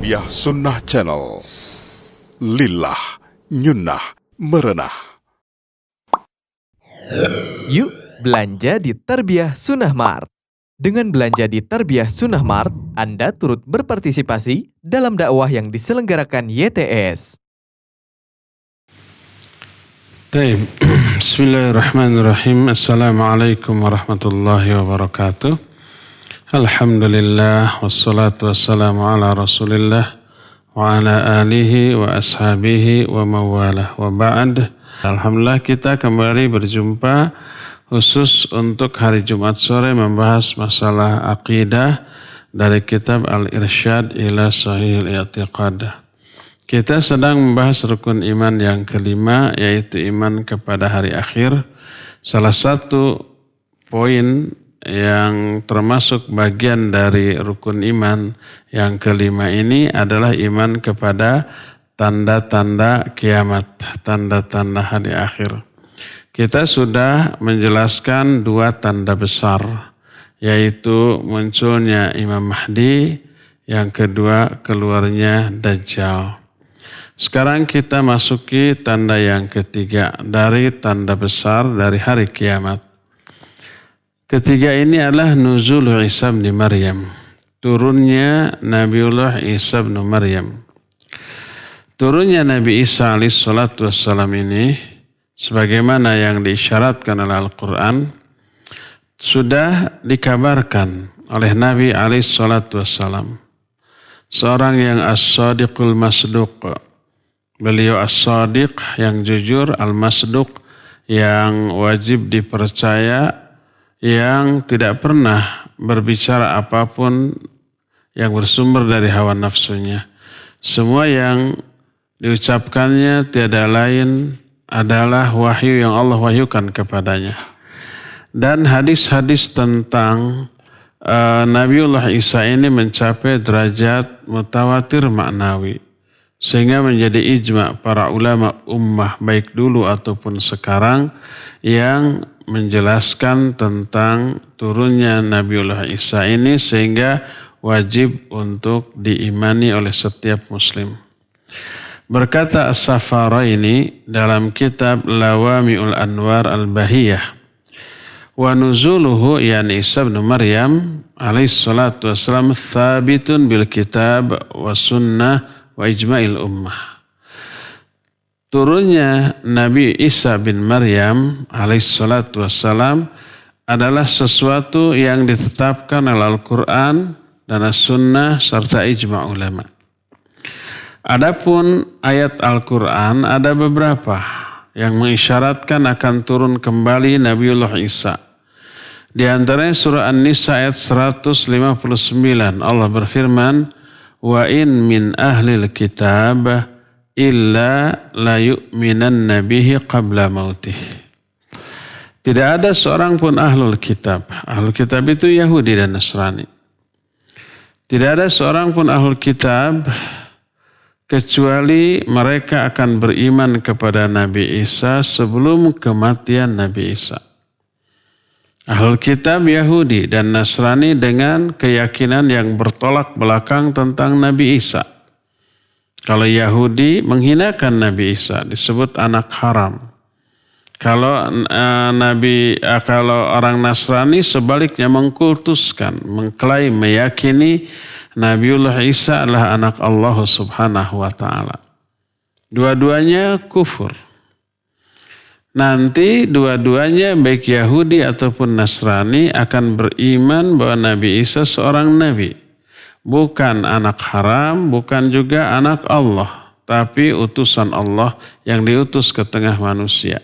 Tarbiyah Sunnah Channel. Lillah, nyunnah, merenah. Yuk belanja di Tarbiyah Sunnah Mart. Dengan belanja di Tarbiyah Sunnah Mart, Anda turut berpartisipasi dalam dakwah yang diselenggarakan YTS. Baik, Bismillahirrahmanirrahim. Assalamualaikum warahmatullahi wabarakatuh. Alhamdulillah, wassalatu wassalamu ala rasulillah wa ala alihi wa ashabihi wa mawalah wa ba'd. Alhamdulillah kita kembali berjumpa khusus untuk hari Jumat sore membahas masalah akidah dari kitab Al-Irsyad ila Sahih Al-I'tiqad. Kita sedang membahas rukun iman yang kelima, yaitu iman kepada hari akhir. Salah satu poin yang termasuk bagian dari rukun iman yang kelima ini adalah iman kepada tanda-tanda kiamat, tanda-tanda hari akhir. Kita sudah menjelaskan dua tanda besar, yaitu munculnya Imam Mahdi, yang kedua keluarnya Dajjal. Sekarang kita masuki tanda yang ketiga dari tanda besar dari hari kiamat. Ketiga ini adalah nuzul Isa bin Maryam, turunnya Nabiullah Isa bin Maryam. Turunnya Nabi Isa alaihissalatu wassalam ini, sebagaimana yang diisyaratkan oleh Al-Quran, sudah dikabarkan oleh Nabi alaihissalatu wassalam. Seorang yang as-sadiqul masduq. Beliau as-sadiq, yang jujur, al-masduq, yang wajib dipercaya, yang tidak pernah berbicara apapun yang bersumber dari hawa nafsunya. Semua yang diucapkannya tiada lain adalah wahyu yang Allah wahyukan kepadanya. Dan hadis-hadis tentang Nabiullah Isa ini mencapai derajat mutawatir maknawi, sehingga menjadi ijma' para ulama ummah baik dulu ataupun sekarang yang menjelaskan tentang turunnya Nabiullah Isa ini, sehingga wajib untuk diimani oleh setiap muslim. Berkata As-Safaraini dalam kitab Lawami'ul Anwar Al-Bahiyah, wa nuzuluhu yani Isa bin Maryam alaihissalatu wassalam thabitun bil kitab wa sunnah wa ijma'il ummah. Turunnya Nabi Isa bin Maryam alaihissalatu wassalam adalah sesuatu yang ditetapkan oleh Al-Quran dan As-Sunnah serta ijma' ulama. Adapun ayat Al-Quran ada beberapa yang mengisyaratkan akan turun kembali Nabiullah Isa. Di antaranya surah An-Nisa ayat 159. Allah berfirman, wa in min ahlil kitab illa la yu'minan nabihi qabla mautih. Tidak ada seorang pun ahlul kitab. Ahlul kitab itu Yahudi dan Nasrani. Tidak ada seorang pun ahlul kitab kecuali mereka akan beriman kepada Nabi Isa sebelum kematian Nabi Isa. Ahlul kitab Yahudi dan Nasrani dengan keyakinan yang bertolak belakang tentang Nabi Isa. Kalau Yahudi menghinakan Nabi Isa, disebut anak haram. Kalau orang Nasrani sebaliknya mengkultuskan, mengklaim, meyakini Nabiullah Isa adalah anak Allah Subhanahu wa taala. Dua-duanya kufur. Nanti dua-duanya baik Yahudi ataupun Nasrani akan beriman bahwa Nabi Isa seorang nabi. Bukan anak haram, bukan juga anak Allah, tapi utusan Allah yang diutus ke tengah manusia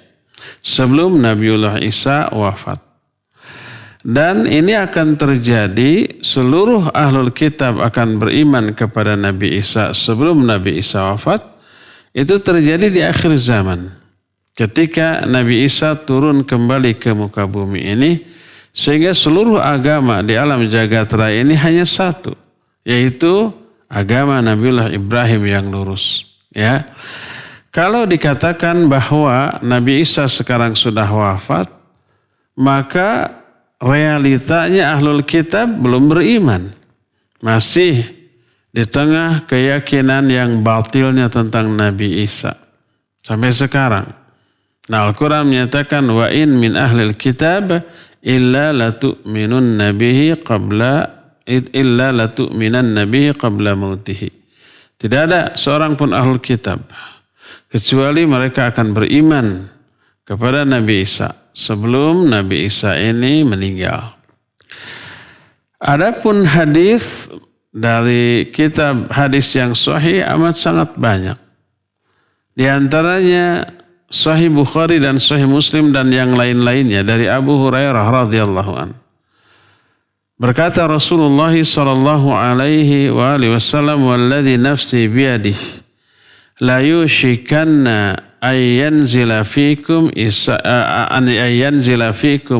sebelum Nabiullah Isa wafat. Dan ini akan terjadi, seluruh ahlul kitab akan beriman kepada Nabi Isa sebelum Nabi Isa wafat. Itu terjadi di akhir zaman, ketika Nabi Isa turun kembali ke muka bumi ini, sehingga seluruh agama di alam jagat raya ini hanya satu, yaitu agama Nabiullah Ibrahim yang lurus. Ya, kalau dikatakan bahwa Nabi Isa sekarang sudah wafat, maka realitanya ahlul kitab belum beriman, masih di tengah keyakinan yang batilnya tentang Nabi Isa. Sampai sekarang. Nah, Al-Quran menyatakan, wa in min ahlil kitab illa latu'minun nabihi qabla mautihi. Tidak ada seorang pun ahlul kitab kecuali mereka akan beriman kepada Nabi Isa sebelum Nabi Isa ini meninggal. Adapun hadis dari kitab hadis yang sahih amat sangat banyak. Di antaranya Sahih Bukhari dan Sahih Muslim dan yang lain-lainnya dari Abu Hurairah radhiyallahu an. Berkata Rasulullah sallallahu alaihi wa alihi wasallam, "Walladzi nafsi biyadihi la yushikanna ayyanzila fikum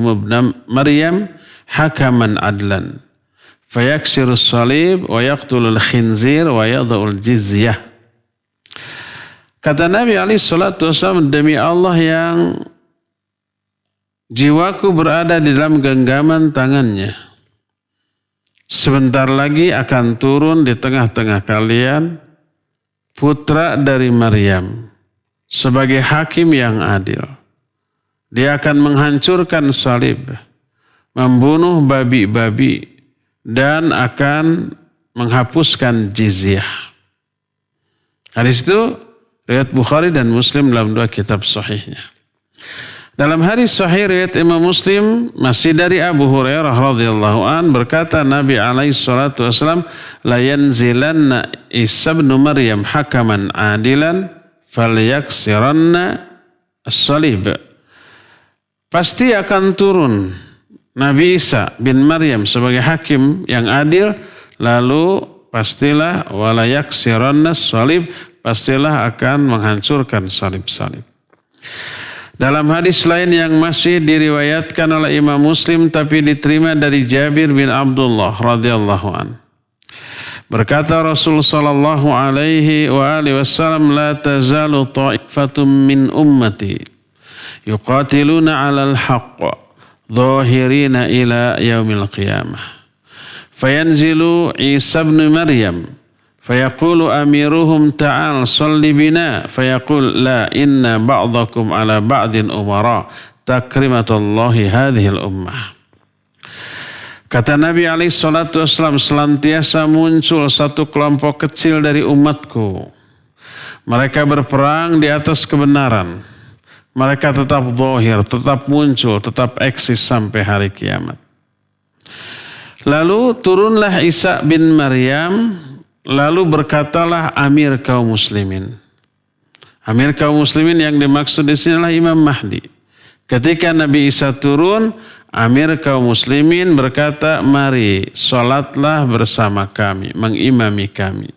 ibn Maryam hakaman adlan fayaksiru salib wa yaqtulul khinzir wa yada'ul jizyah." Kata Nabi SAW, demi Allah yang jiwaku berada di dalam genggaman tangannya, sebentar lagi akan turun di tengah-tengah kalian putra dari Maryam sebagai hakim yang adil. Dia akan menghancurkan salib, membunuh babi-babi, dan akan menghapuskan jizyah. Hadis itu riwayat Bukhari dan Muslim dalam dua kitab sahihnya. Dalam hadis sahih riwayat Imam Muslim masih dari Abu Hurairah radhiyallahu an, berkata Nabi alaihi salatu wasallam, la yanzilanna Isa bin Maryam hakaman adilan falyaksiranna as-salib. Pasti akan turun Nabi Isa bin Maryam sebagai hakim yang adil, lalu pastilah wala yaksiranna as-salib, pastilah akan menghancurkan salib-salib. Dalam hadis lain yang masih diriwayatkan oleh Imam Muslim tapi diterima dari Jabir bin Abdullah radhiyallahu an. Berkata Rasul sallallahu alaihi wa alihi wasallam, la tazalu ta'ifatum min ummati yuqatiluna 'alal haqq dhahirina ila yaumil qiyamah. Fayanzilu Isa bin Maryam fayaqulu amiruhum ta'al salli bina fayaqul la inna ba'dakum ala ba'din umara takrimatullahi hadhil ummah. Kata Nabi SAW, senantiasa muncul satu kelompok kecil dari umatku. Mereka berperang di atas kebenaran. Mereka tetap zahir, tetap muncul, tetap eksis sampai hari kiamat. Lalu turunlah Isa bin Maryam. Lalu berkatalah Amir kaum muslimin. Amir kaum muslimin yang dimaksud di sini adalah Imam Mahdi. Ketika Nabi Isa turun, Amir kaum muslimin berkata, mari salatlah bersama kami, mengimami kami.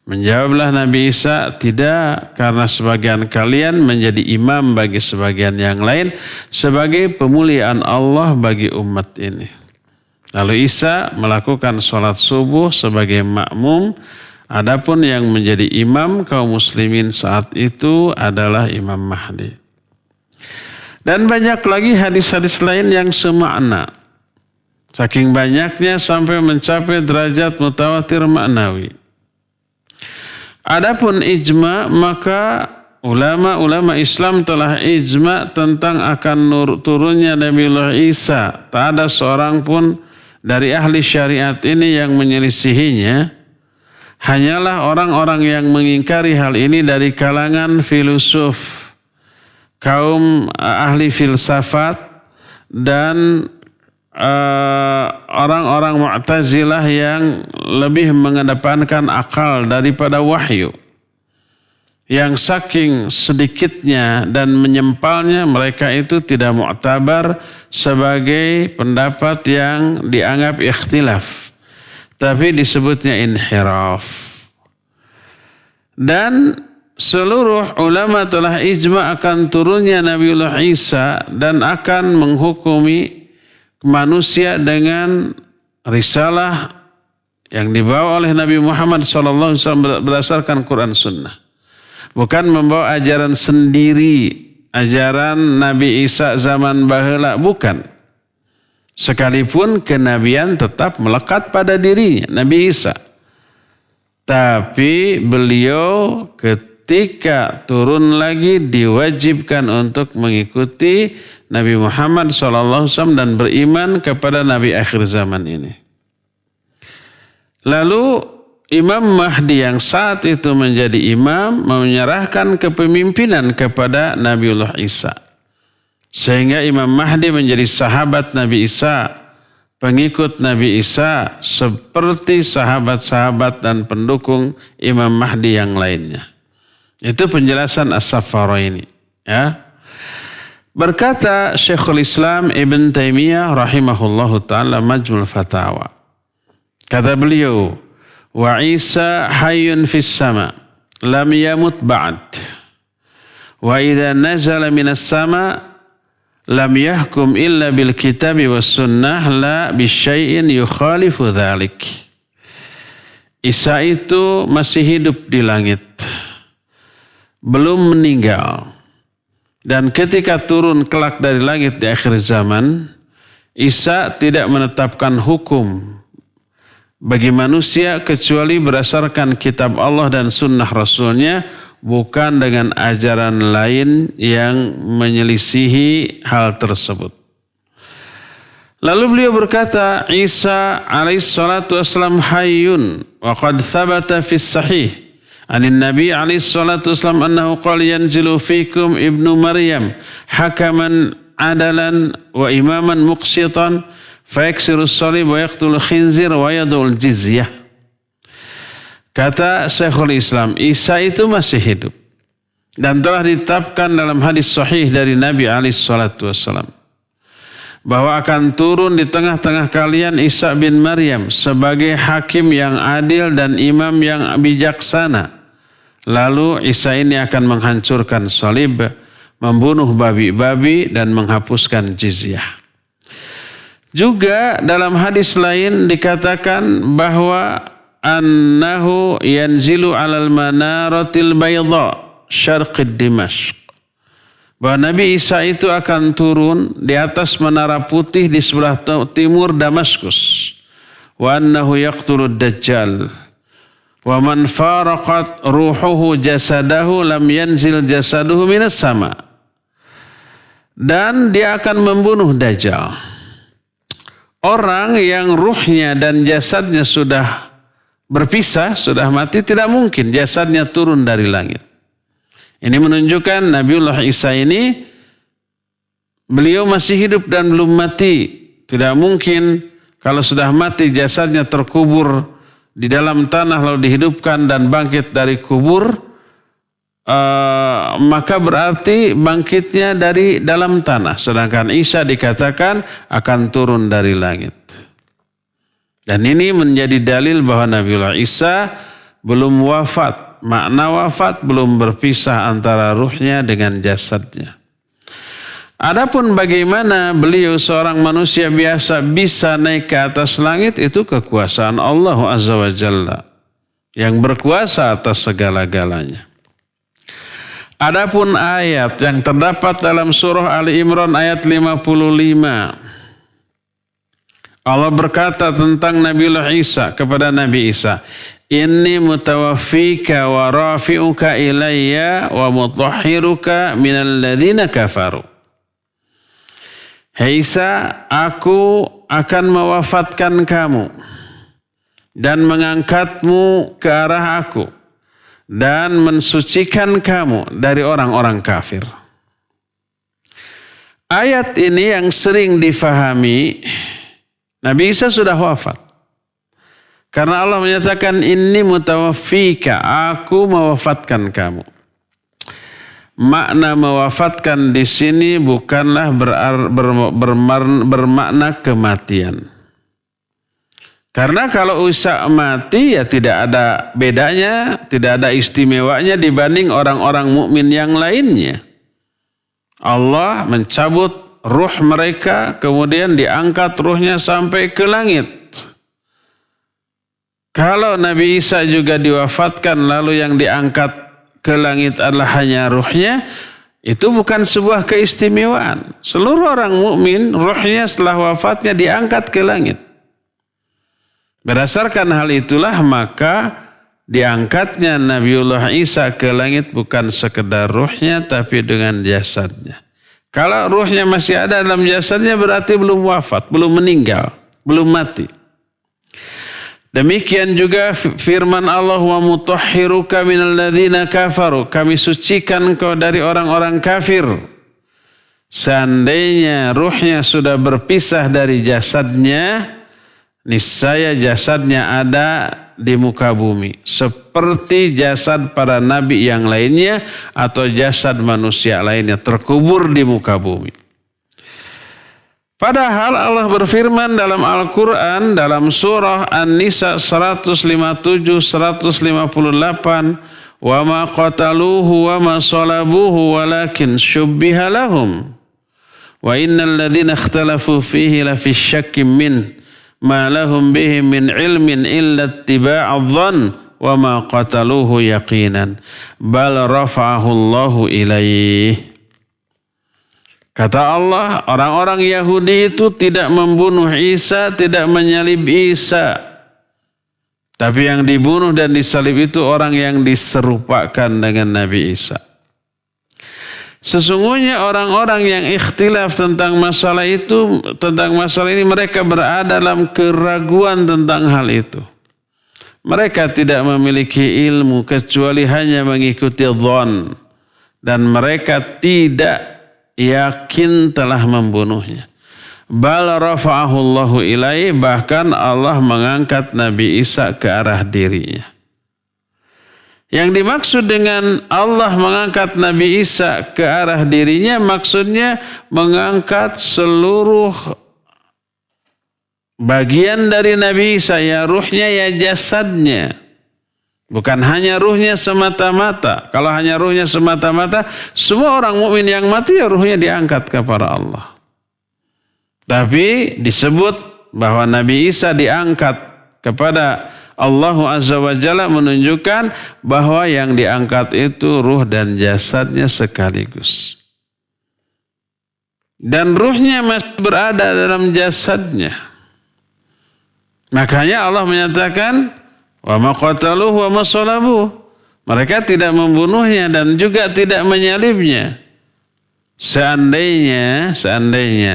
Menjawablah Nabi Isa, tidak, karena sebagian kalian menjadi imam bagi sebagian yang lain sebagai pemuliaan Allah bagi umat ini. Lalu Isa melakukan sholat subuh sebagai makmum. Adapun yang menjadi imam kaum muslimin saat itu adalah Imam Mahdi. Dan banyak lagi hadis-hadis lain yang semakna. Saking banyaknya sampai mencapai derajat mutawatir maknawi. Adapun ijma, maka ulama-ulama Islam telah ijma tentang akan turunnya Nabiullah Isa. Tak ada seorang pun dari ahli syariat ini yang menyelisihinya. Hanyalah orang-orang yang mengingkari hal ini dari kalangan filosof, kaum ahli filsafat, dan orang-orang Mu'tazilah yang lebih mengedepankan akal daripada wahyu. Yang saking sedikitnya dan menyempalnya, mereka itu tidak mu'tabar sebagai pendapat yang dianggap ikhtilaf, tapi disebutnya inhiraf. Dan seluruh ulama telah ijma akan turunnya Nabiullah Isa dan akan menghukumi manusia dengan risalah yang dibawa oleh Nabi Muhammad SAW berdasarkan Quran Sunnah. Bukan membawa ajaran sendiri, ajaran Nabi Isa zaman baheula, bukan. Sekalipun kenabian tetap melekat pada dirinya, Nabi Isa. Tapi beliau ketika turun lagi diwajibkan untuk mengikuti Nabi Muhammad SAW dan beriman kepada Nabi akhir zaman ini. Lalu Imam Mahdi yang saat itu menjadi imam menyerahkan kepemimpinan kepada Nabiullah Isa. Sehingga Imam Mahdi menjadi sahabat Nabi Isa, pengikut Nabi Isa seperti sahabat-sahabat dan pendukung Imam Mahdi yang lainnya. Itu penjelasan As-Saffaraini. Ya. Berkata Syekhul Islam Ibn Taimiyah rahimahullahu ta'ala Majmul Fatawa. Kata beliau, wa Isa hayyun fis sama, lam yamut ba'd. Wa idza nazala minas sama, lam yahkum illa bil kitabi was sunnah la bisyai'in yukhalifu dhalik. Isa itu masih hidup di langit, belum meninggal. Dan ketika turun kelak dari langit di akhir zaman, Isa tidak menetapkan hukum bagi manusia kecuali berdasarkan kitab Allah dan sunnah Rasulnya, bukan dengan ajaran lain yang menyelisihi hal tersebut. Lalu beliau berkata, Isa alaihissalatu wassalam hayyun wa qad thabata fis sahih anin Nabi alaihissalatu wassalam annahu qala yanzilu fikum ibnu Maryam hakaman adalan wa imaman muqsitan fayaksiru salib wa yaqtul khinzir wa yadul jizyah. Kata Syekhul Islam, Isa itu masih hidup dan telah ditetapkan dalam hadis sahih dari Nabi alaihissalatu wassalam bahwa akan turun di tengah-tengah kalian Isa bin Maryam sebagai hakim yang adil dan imam yang bijaksana. Lalu Isa ini akan menghancurkan salib, membunuh babi-babi dan menghapuskan jizyah. Juga dalam hadis lain dikatakan bahwa annahu yanzilu alal manaratil bayda syarqid Dimashq. Bahwa Nabi Isa itu akan turun di atas menara putih di sebelah timur Damaskus. Wa annahu yaqtulud dajjal. Wa man faraqat ruhuhu jasadahu lam yanzil jasaduhu minas sama. Dan dia akan membunuh Dajjal. Orang yang ruhnya dan jasadnya sudah berpisah, sudah mati, tidak mungkin jasadnya turun dari langit. Ini menunjukkan Nabiullah Isa ini, beliau masih hidup dan belum mati. Tidak mungkin kalau sudah mati jasadnya terkubur di dalam tanah lalu dihidupkan dan bangkit dari kubur, maka berarti bangkitnya dari dalam tanah. Sedangkan Isa dikatakan akan turun dari langit. Dan ini menjadi dalil bahwa Nabiullah Isa belum wafat. Makna wafat belum berpisah antara ruhnya dengan jasadnya. Adapun bagaimana beliau seorang manusia biasa bisa naik ke atas langit, itu kekuasaan Allah Azza wa Jalla yang berkuasa atas segala-galanya. Adapun ayat yang terdapat dalam surah Ali Imran ayat 55. Allah berkata tentang Nabiullah Isa kepada Nabi Isa, "Inni mutawaffika wa rafi'uka ilayya wa mutahhiruka minal ladzina kafaru." Hai Isa, aku akan mewafatkan kamu dan mengangkatmu ke arah aku dan mensucikan kamu dari orang-orang kafir. Ayat ini yang sering difahami, Nabi Isa sudah wafat. Karena Allah menyatakan, inni mutawaffika, aku mewafatkan kamu. Makna mewafatkan di sini bukanlah bermakna kematian. Karena kalau Isa mati ya tidak ada bedanya, tidak ada istimewanya dibanding orang-orang mukmin yang lainnya. Allah mencabut ruh mereka, kemudian diangkat ruhnya sampai ke langit. Kalau Nabi Isa juga diwafatkan lalu yang diangkat ke langit adalah hanya ruhnya, itu bukan sebuah keistimewaan. Seluruh orang mukmin ruhnya setelah wafatnya diangkat ke langit. Berdasarkan hal itulah maka diangkatnya Nabiullah Isa ke langit bukan sekedar ruhnya tapi dengan jasadnya. Kalau ruhnya masih ada dalam jasadnya berarti belum wafat, belum meninggal, belum mati. Demikian juga firman Allah, wa mutahhiruka minal ladzina kafaru, kami sucikan engkau dari orang-orang kafir. Seandainya ruhnya sudah berpisah dari jasadnya, niscaya jasadnya ada di muka bumi. Seperti jasad para nabi yang lainnya atau jasad manusia lainnya terkubur di muka bumi. Padahal Allah berfirman dalam Al-Quran dalam surah An-Nisa 157-158, wa ma qataluhu wa ma salabuhu walakin syubbiha lahum wa innal ladzina ikhtalafu fihi lafi syakkim min ma lahum bihi min ilmin illa ittiba'adh dhann wa ma qataluhu yaqinan bal rafa'ahu Allahu ilaih. Kata Allah, orang-orang Yahudi itu tidak membunuh Isa, tidak menyalib Isa. Tapi yang dibunuh dan disalib itu orang yang diserupakan dengan Nabi Isa. Sesungguhnya orang-orang yang ikhtilaf tentang masalah itu, tentang masalah ini, mereka berada dalam keraguan tentang hal itu. Mereka tidak memiliki ilmu kecuali hanya mengikuti dhon. Dan mereka tidak yakin telah membunuhnya. Bal rafa'ahu Allahu ilaih, bahkan Allah mengangkat Nabi Isa ke arah dirinya. Yang dimaksud dengan Allah mengangkat Nabi Isa ke arah dirinya, maksudnya mengangkat seluruh bagian dari Nabi Isa, ya ruhnya ya jasadnya. Bukan hanya ruhnya semata-mata. Kalau hanya ruhnya semata-mata, semua orang mukmin yang mati ya ruhnya diangkat kepada Allah. Tapi disebut bahwa Nabi Isa diangkat kepada Allah Azza wa Jalla menunjukkan bahwa yang diangkat itu ruh dan jasadnya sekaligus. Dan ruhnya masih berada dalam jasadnya. Makanya Allah menyatakan, wa ma qataluhu wa ma salabuhu. Mereka tidak membunuhnya dan juga tidak menyalibnya. Seandainya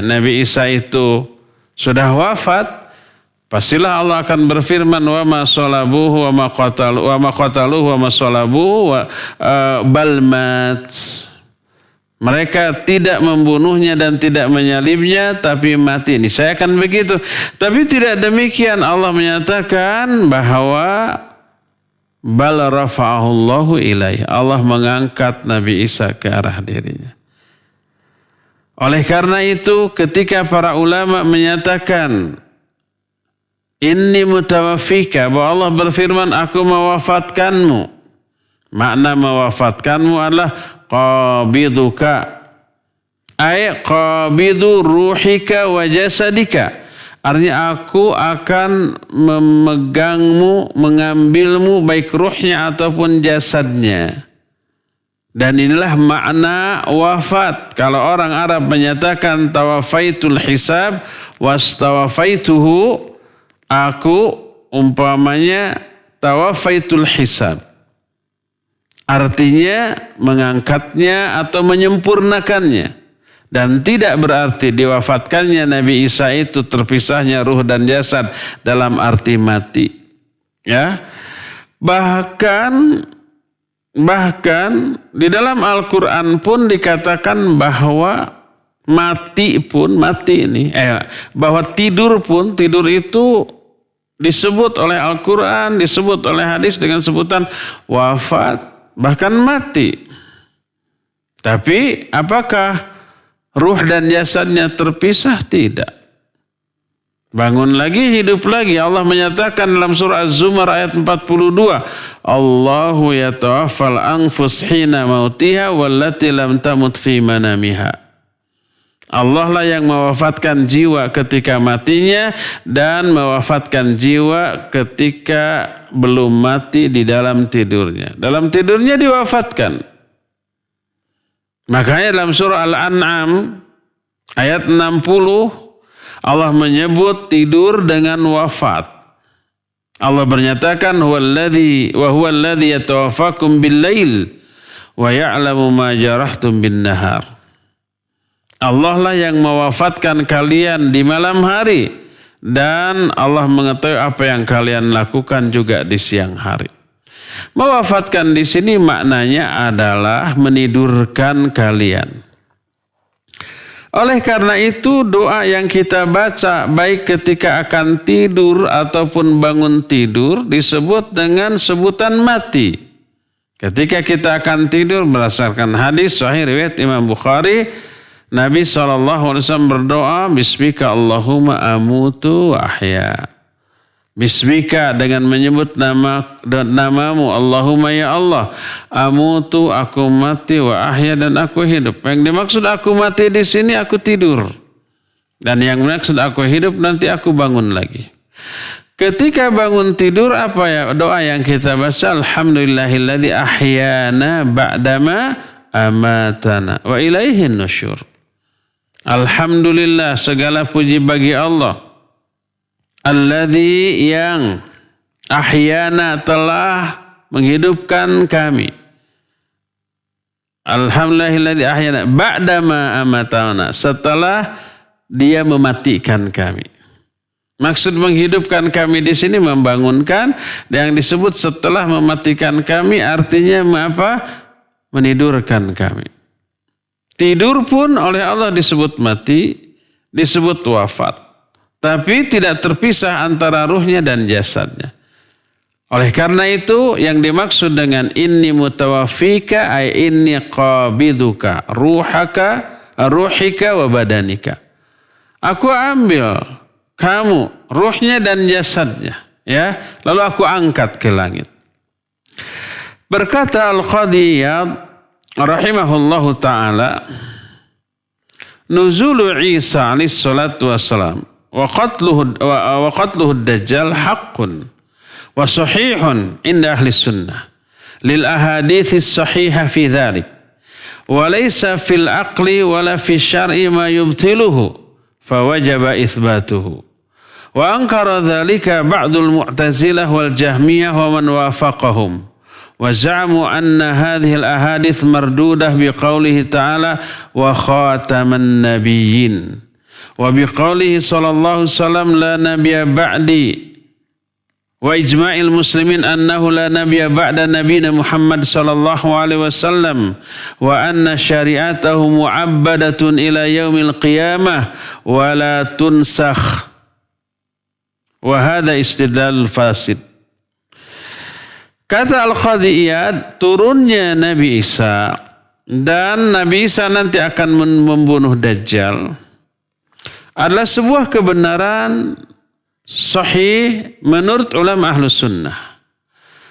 Nabi Isa itu sudah wafat, pastilah Allah akan berfirman, wa ma salabuhu wa ma qataluhu wa ma salabuhu bal mat. Mereka tidak membunuhnya dan tidak menyalibnya, tapi mati. Ini saya akan begitu. Tapi tidak demikian. Allah menyatakan bahwa bal rafa'ahu Allahu ilaih. Allah mengangkat Nabi Isa ke arah dirinya. Oleh karena itu, ketika para ulama menyatakan inni mutawaffika, bahwa Allah berfirman, aku mewafatkanmu. Makna mewafatkanmu adalah qabiduka, ay qabidu ruhika wa jasadika. Artinya aku akan memegangmu, mengambilmu baik ruhnya ataupun jasadnya. Dan inilah makna wafat. Kalau orang Arab menyatakan tawafaitul hisab wastawafaituhu, aku umpamanya tawafaitul hisab. Artinya mengangkatnya atau menyempurnakannya. Dan tidak berarti diwafatkannya Nabi Isa itu terpisahnya ruh dan jasad dalam arti mati. Ya. Bahkan di dalam Al-Quran pun dikatakan bahwa bahwa tidur itu disebut oleh Al-Quran, disebut oleh hadis dengan sebutan wafat, bahkan mati. Tapi apakah ruh dan jasadnya terpisah? Tidak. Bangun lagi, hidup lagi. Allah menyatakan dalam surah Az-Zumar ayat 42, Allahu yatawaffal anfus hina mautiha wallati lam tamut fi manamiha. Allah lah yang mewafatkan jiwa ketika matinya dan mewafatkan jiwa ketika belum mati di dalam tidurnya. Dalam tidurnya diwafatkan. Makanya dalam surah Al-An'am ayat 60 Allah menyebut tidur dengan wafat. Allah bernyatakan huwallazi yatawaffakum bil-lail wa ya'lamu ma jarahtum bin-nahar. Allah lah yang mewafatkan kalian di malam hari dan Allah mengetahui apa yang kalian lakukan juga di siang hari. Mewafatkan di sini maknanya adalah menidurkan kalian. Oleh karena itu doa yang kita baca baik ketika akan tidur ataupun bangun tidur disebut dengan sebutan mati. Ketika kita akan tidur berdasarkan hadis sahih riwayat Imam Bukhari, Nabi SAW berdoa, Bismika Allahumma amutu wa ahya. Bismika dengan menyebut namamu, Allahumma ya Allah, amutu aku mati wa ahya dan aku hidup. Yang dimaksud aku mati di sini aku tidur. Dan yang dimaksud aku hidup nanti aku bangun lagi. Ketika bangun tidur apa ya doa yang kita baca? Alhamdulillahilladzi ahyana ba'dama amatana wa ilaihin nusyur. Alhamdulillah segala puji bagi Allah. Alladzi yang ahyana telah menghidupkan kami. Alhamdulillahilladzi ahyana ba'dama amatana setelah dia mematikan kami. Maksud menghidupkan kami di sini membangunkan, yang disebut setelah mematikan kami artinya apa? Menidurkan kami. Tidur pun oleh Allah disebut mati, disebut wafat. Tapi tidak terpisah antara ruhnya dan jasadnya. Oleh karena itu yang dimaksud dengan inni mutawaffika ay inni qabiduka ruhika wa badanika. Aku ambil kamu ruhnya dan jasadnya, ya. Lalu aku angkat ke langit. Berkata Al-Qadhi Iyad rahimahullahu taala, nuzulu Isa alaihi salatu wassalam wa qatluhu ad-dajjal haqqun wa sahihun inda ahli sunnah lil ahadithi sahiha fi dhalik wa laysa fil aqli wala fi syar'i ma yubtiluhu fawajaba itsbatuhu wa ankara dhalika ba'dul mu'tazilah wal jahmiyah wa man wafaqahum wa za'amu anna hadhihi al ahadith mardudah biqaulihi ta'ala wa khataman nabiyyin wa biqaulihi sallallahu alaihi wasallam la nabiyya ba'di wa ijma'il muslimin annahu la nabiyya ba'da nabiyina Muhammad sallallahu alaihi wasallam wa anna syari'atahu mu'abbadatun ila yaumil qiyamah wa la tunsakh wa hadha istidlal fasid. Kata Al-Qadhi Iyad, turunnya Nabi Isa dan Nabi Isa nanti akan membunuh Dajjal adalah sebuah kebenaran sahih menurut ulama Ahlus Sunnah.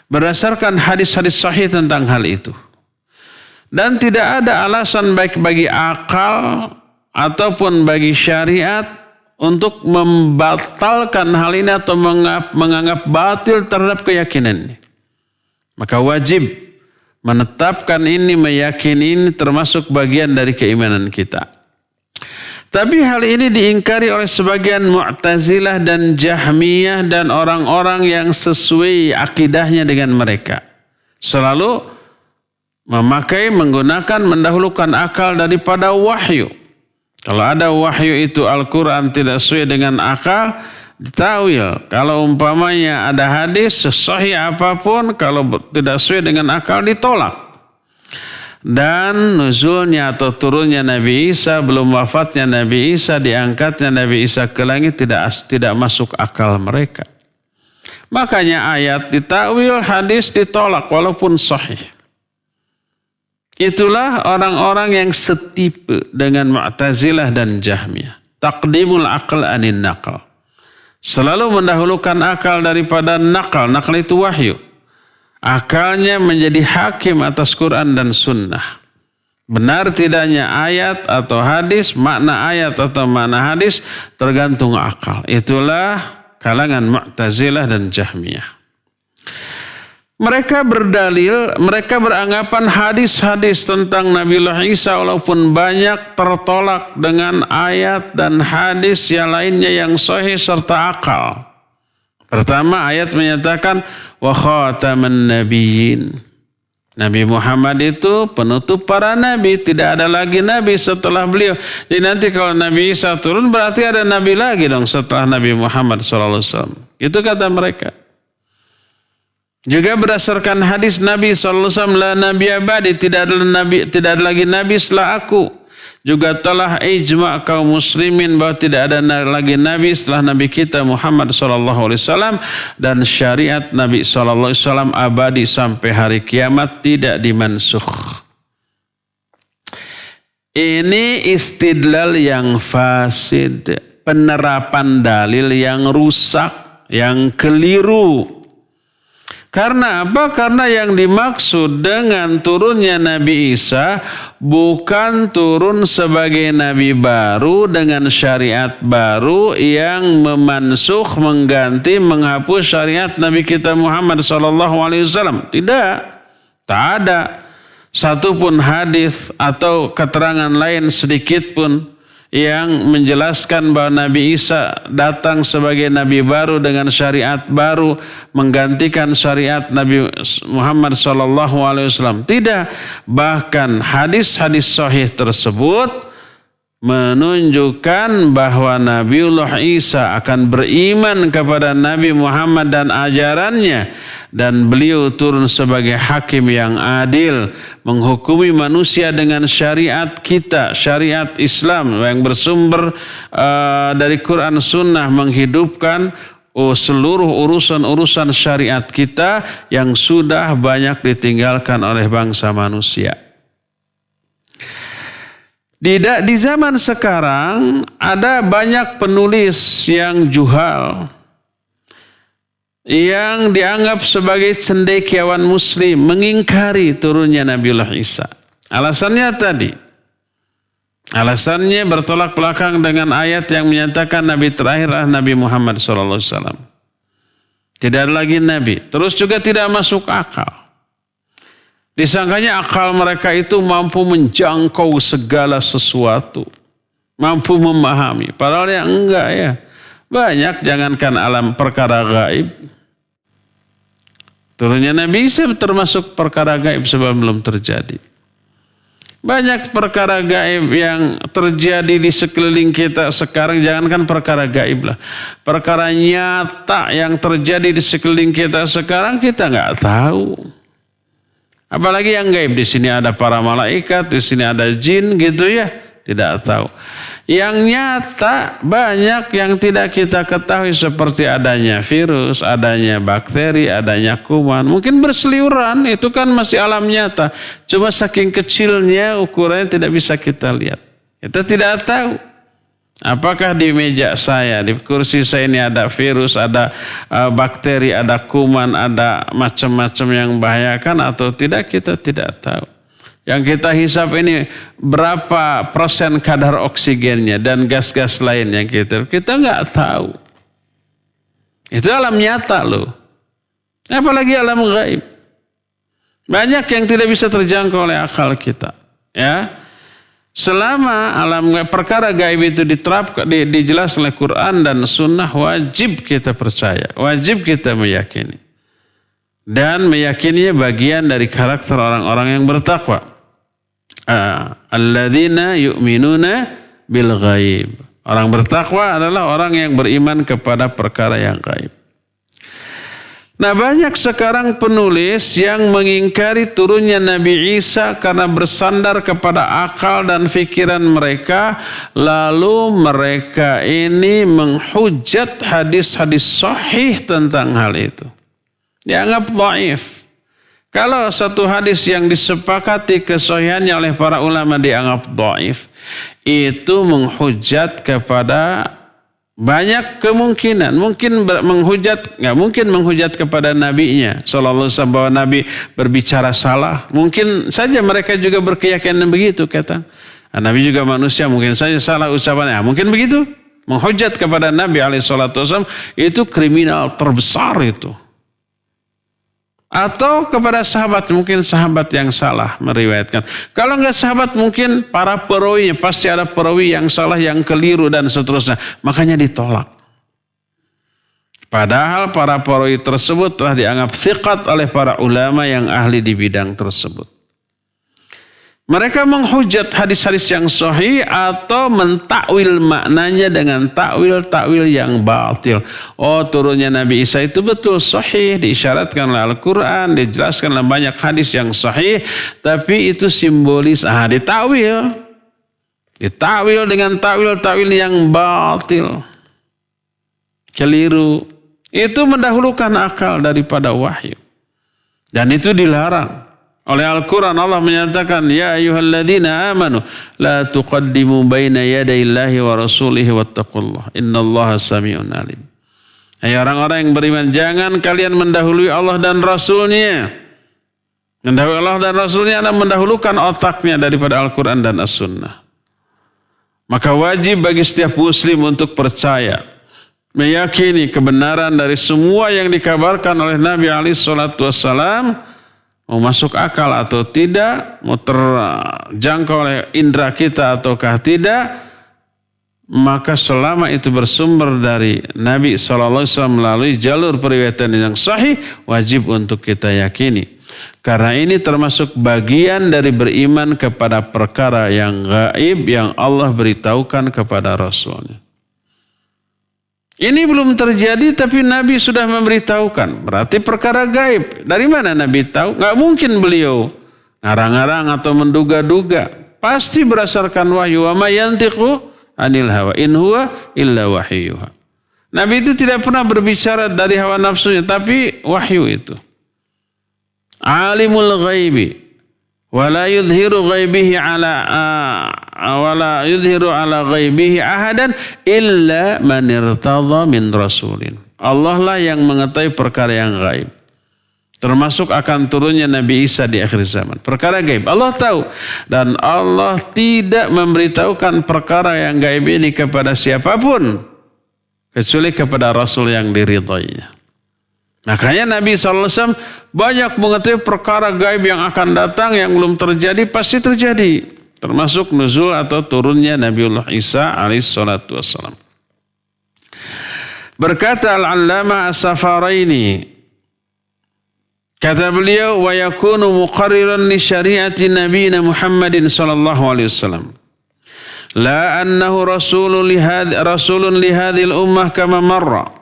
Berdasarkan hadis-hadis sahih tentang hal itu. Dan tidak ada alasan baik bagi akal ataupun bagi syariat untuk membatalkan hal ini atau menganggap batil terhadap keyakinan ini. Maka wajib menetapkan ini, meyakini ini termasuk bagian dari keimanan kita. Tapi hal ini diingkari oleh sebagian Mu'tazilah dan Jahmiyah dan orang-orang yang sesuai akidahnya dengan mereka. Selalu menggunakan, mendahulukan akal daripada wahyu. Kalau ada wahyu itu Al-Quran tidak sesuai dengan akal, ditawil. Kalau umpamanya ada hadis sesahih apapun, kalau tidak sesuai dengan akal ditolak. Dan nuzulnya atau turunnya Nabi Isa, belum wafatnya Nabi Isa, diangkatnya Nabi Isa ke langit tidak masuk akal mereka. Makanya ayat ditakwil, hadis ditolak walaupun sahih. Itulah orang-orang yang setipe dengan Mu'tazilah dan Jahmiyah. Taqdimul aql anin naql. Selalu mendahulukan akal daripada nakal. Nakal itu wahyu. Akalnya menjadi hakim atas Quran dan Sunnah. Benar tidaknya ayat atau hadis, makna ayat atau makna hadis tergantung akal. Itulah kalangan Mu'tazilah dan Jahmiyah. Mereka berdalil, mereka beranggapan hadis-hadis tentang Nabiullah Isa walaupun banyak tertolak dengan ayat dan hadis yang lainnya yang sahih serta akal. Pertama, ayat menyatakan wa khataman nabiyyin. Nabi Muhammad itu penutup para nabi, tidak ada lagi nabi setelah beliau. Jadi nanti kalau Nabi Isa turun berarti ada nabi lagi dong setelah Nabi Muhammad SAW. Itu kata mereka. Juga berdasarkan hadis Nabi SAW, la nabi abadi, tidak ada lagi nabi setelah aku. Juga telah ijma' kaum muslimin bahwa tidak ada lagi nabi setelah nabi kita Muhammad SAW, dan syariat Nabi SAW abadi sampai hari kiamat, tidak dimansukh. Ini istidlal yang fasid, penerapan dalil yang rusak, yang keliru. Karena apa? Karena yang dimaksud dengan turunnya Nabi Isa bukan turun sebagai nabi baru dengan syariat baru yang memansukh, mengganti, menghapus syariat Nabi kita Muhammad SAW. Tidak. Tak ada satupun hadis atau keterangan lain sedikit pun yang menjelaskan bahwa Nabi Isa datang sebagai nabi baru dengan syariat baru, menggantikan syariat Nabi Muhammad SAW. Tidak. Bahkan hadis-hadis sahih tersebut menunjukkan bahwa Nabiullah Isa akan beriman kepada Nabi Muhammad dan ajarannya, dan beliau turun sebagai hakim yang adil, menghukumi manusia dengan syariat kita, syariat Islam yang bersumber dari Quran Sunnah, menghidupkan seluruh urusan-urusan syariat kita yang sudah banyak ditinggalkan oleh bangsa manusia. Di zaman sekarang ada banyak penulis yang juhal, yang dianggap sebagai cendekiawan muslim, mengingkari turunnya Nabiullah Isa. Alasannya bertolak belakang dengan ayat yang menyatakan Nabi terakhir adalah Nabi Muhammad SAW. Tidak ada lagi Nabi. Terus juga tidak masuk akal. Disangkanya akal mereka itu mampu menjangkau segala sesuatu, mampu memahami. Padahal yang enggak ya. Banyak, jangankan alam perkara gaib. Turunnya Nabi Isa termasuk perkara gaib sebab belum terjadi. Banyak perkara gaib yang terjadi di sekeliling kita sekarang, jangankan perkara gaib lah. Perkara nyata yang terjadi di sekeliling kita sekarang kita enggak tahu. Apalagi yang gaib, di sini ada para malaikat, di sini ada jin gitu ya, tidak tahu. Yang nyata banyak yang tidak kita ketahui, seperti adanya virus, adanya bakteri, adanya kuman. Mungkin berseliweran, itu kan masih alam nyata. Cuma saking kecilnya ukurannya tidak bisa kita lihat. Kita tidak tahu. Apakah di meja saya, di kursi saya ini ada virus, ada bakteri, ada kuman, ada macam-macam yang membahayakan atau tidak, kita tidak tahu. Yang kita hisap ini berapa persen kadar oksigennya dan gas-gas lain yang kita nggak tahu. Itu alam nyata loh. Apalagi alam gaib. Banyak yang tidak bisa terjangkau oleh akal kita. Ya. Selama alam perkara gaib itu diterapkan, dijelaskan oleh Quran dan Sunnah, wajib kita percaya, wajib kita meyakini. Dan meyakininya bagian dari karakter orang-orang yang bertakwa. Alladzina yu'minuna bil ghaib. Orang bertakwa adalah orang yang beriman kepada perkara yang gaib. Nah, banyak sekarang penulis yang mengingkari turunnya Nabi Isa karena bersandar kepada akal dan pikiran mereka. Lalu mereka ini menghujat hadis-hadis sahih tentang hal itu. Dianggap dhaif. Kalau satu hadis yang disepakati kesahihannya oleh para ulama dianggap dhaif, itu menghujat kepada banyak kemungkinan. Mungkin menghujat, nggak mungkin menghujat kepada nabinya sallallahu alaihi wasallam bahwa nabi berbicara salah. Mungkin saja mereka juga berkeyakinan begitu, kata. Nabi juga manusia, mungkin saja salah ucapannya. Mungkin begitu. Menghujat kepada Nabi alaihi salatu wasallam itu kriminal terbesar itu. Atau kepada sahabat, mungkin sahabat yang salah meriwayatkan. Kalau enggak sahabat, mungkin para perawinya, pasti ada perawi yang salah, yang keliru dan seterusnya. Makanya ditolak. Padahal para perawi tersebut telah dianggap thiqat oleh para ulama yang ahli di bidang tersebut. Mereka menghujat hadis-hadis yang sahih atau mentakwil maknanya dengan takwil-takwil yang batil. Oh, turunnya Nabi Isa itu betul sahih, diisyaratkan oleh Al-Quran, dijelaskan dalam banyak hadis yang sahih, tapi itu simbolis, ditakwil. Ditakwil dengan takwil-takwil yang batil. Keliru. Itu mendahulukan akal daripada wahyu. Dan itu dilarang. Oleh Al-Quran Allah menyatakan, Ya ayyuhalladzina amanu la tuqaddimu baina yadayillahi wa rasulihi wattaqullah. Innallaha sami'un alim. Hai orang-orang yang beriman, jangan kalian mendahului Allah dan Rasulnya. Mendahului Allah dan Rasulnya adalah mendahulukan otaknya daripada Al-Quran dan As-Sunnah. Maka wajib bagi setiap muslim untuk percaya, meyakini kebenaran dari semua yang dikabarkan oleh Nabi SAW, mau masuk akal atau tidak, mau terjangkau oleh indera kita ataukah tidak, maka selama itu bersumber dari Nabi SAW melalui jalur periwayatan yang sahih, wajib untuk kita yakini. Karena ini termasuk bagian dari beriman kepada perkara yang gaib yang Allah beritahukan kepada Rasulnya. Ini belum terjadi tapi Nabi sudah memberitahukan. Berarti perkara gaib. Dari mana Nabi tahu? Nggak mungkin beliau ngarang-ngarang atau menduga-duga. Pasti berdasarkan wahyu. Wa ma yantiqu anil hawa in huwa illa wahyuha. Nabi itu tidak pernah berbicara dari hawa nafsunya, tapi wahyu itu. Alimul ghaibi. Wala yudhiru ghaibihi ala ghaibihi ahadan illa man irtadha min rasulin. Allah lah yang mengetahui perkara yang gaib. Termasuk akan turunnya Nabi Isa di akhir zaman. Perkara gaib Allah tahu, dan Allah tidak memberitahukan perkara yang gaib ini kepada siapapun kecuali kepada Rasul yang diridhoinya. Makanya Nabi SAW banyak mengetahui perkara gaib yang akan datang, yang belum terjadi pasti terjadi. Termasuk nuzul atau turunnya Nabiullah Isa alaihissalatu wassalam. Berkata Al-Allama As-Safaraini, kata beliau, wa yakunu muqarriran li syariati nabiyina Muhammadin sallallahu alaihi wasallam. La annahu rasulun li hadhil ummah kama marra.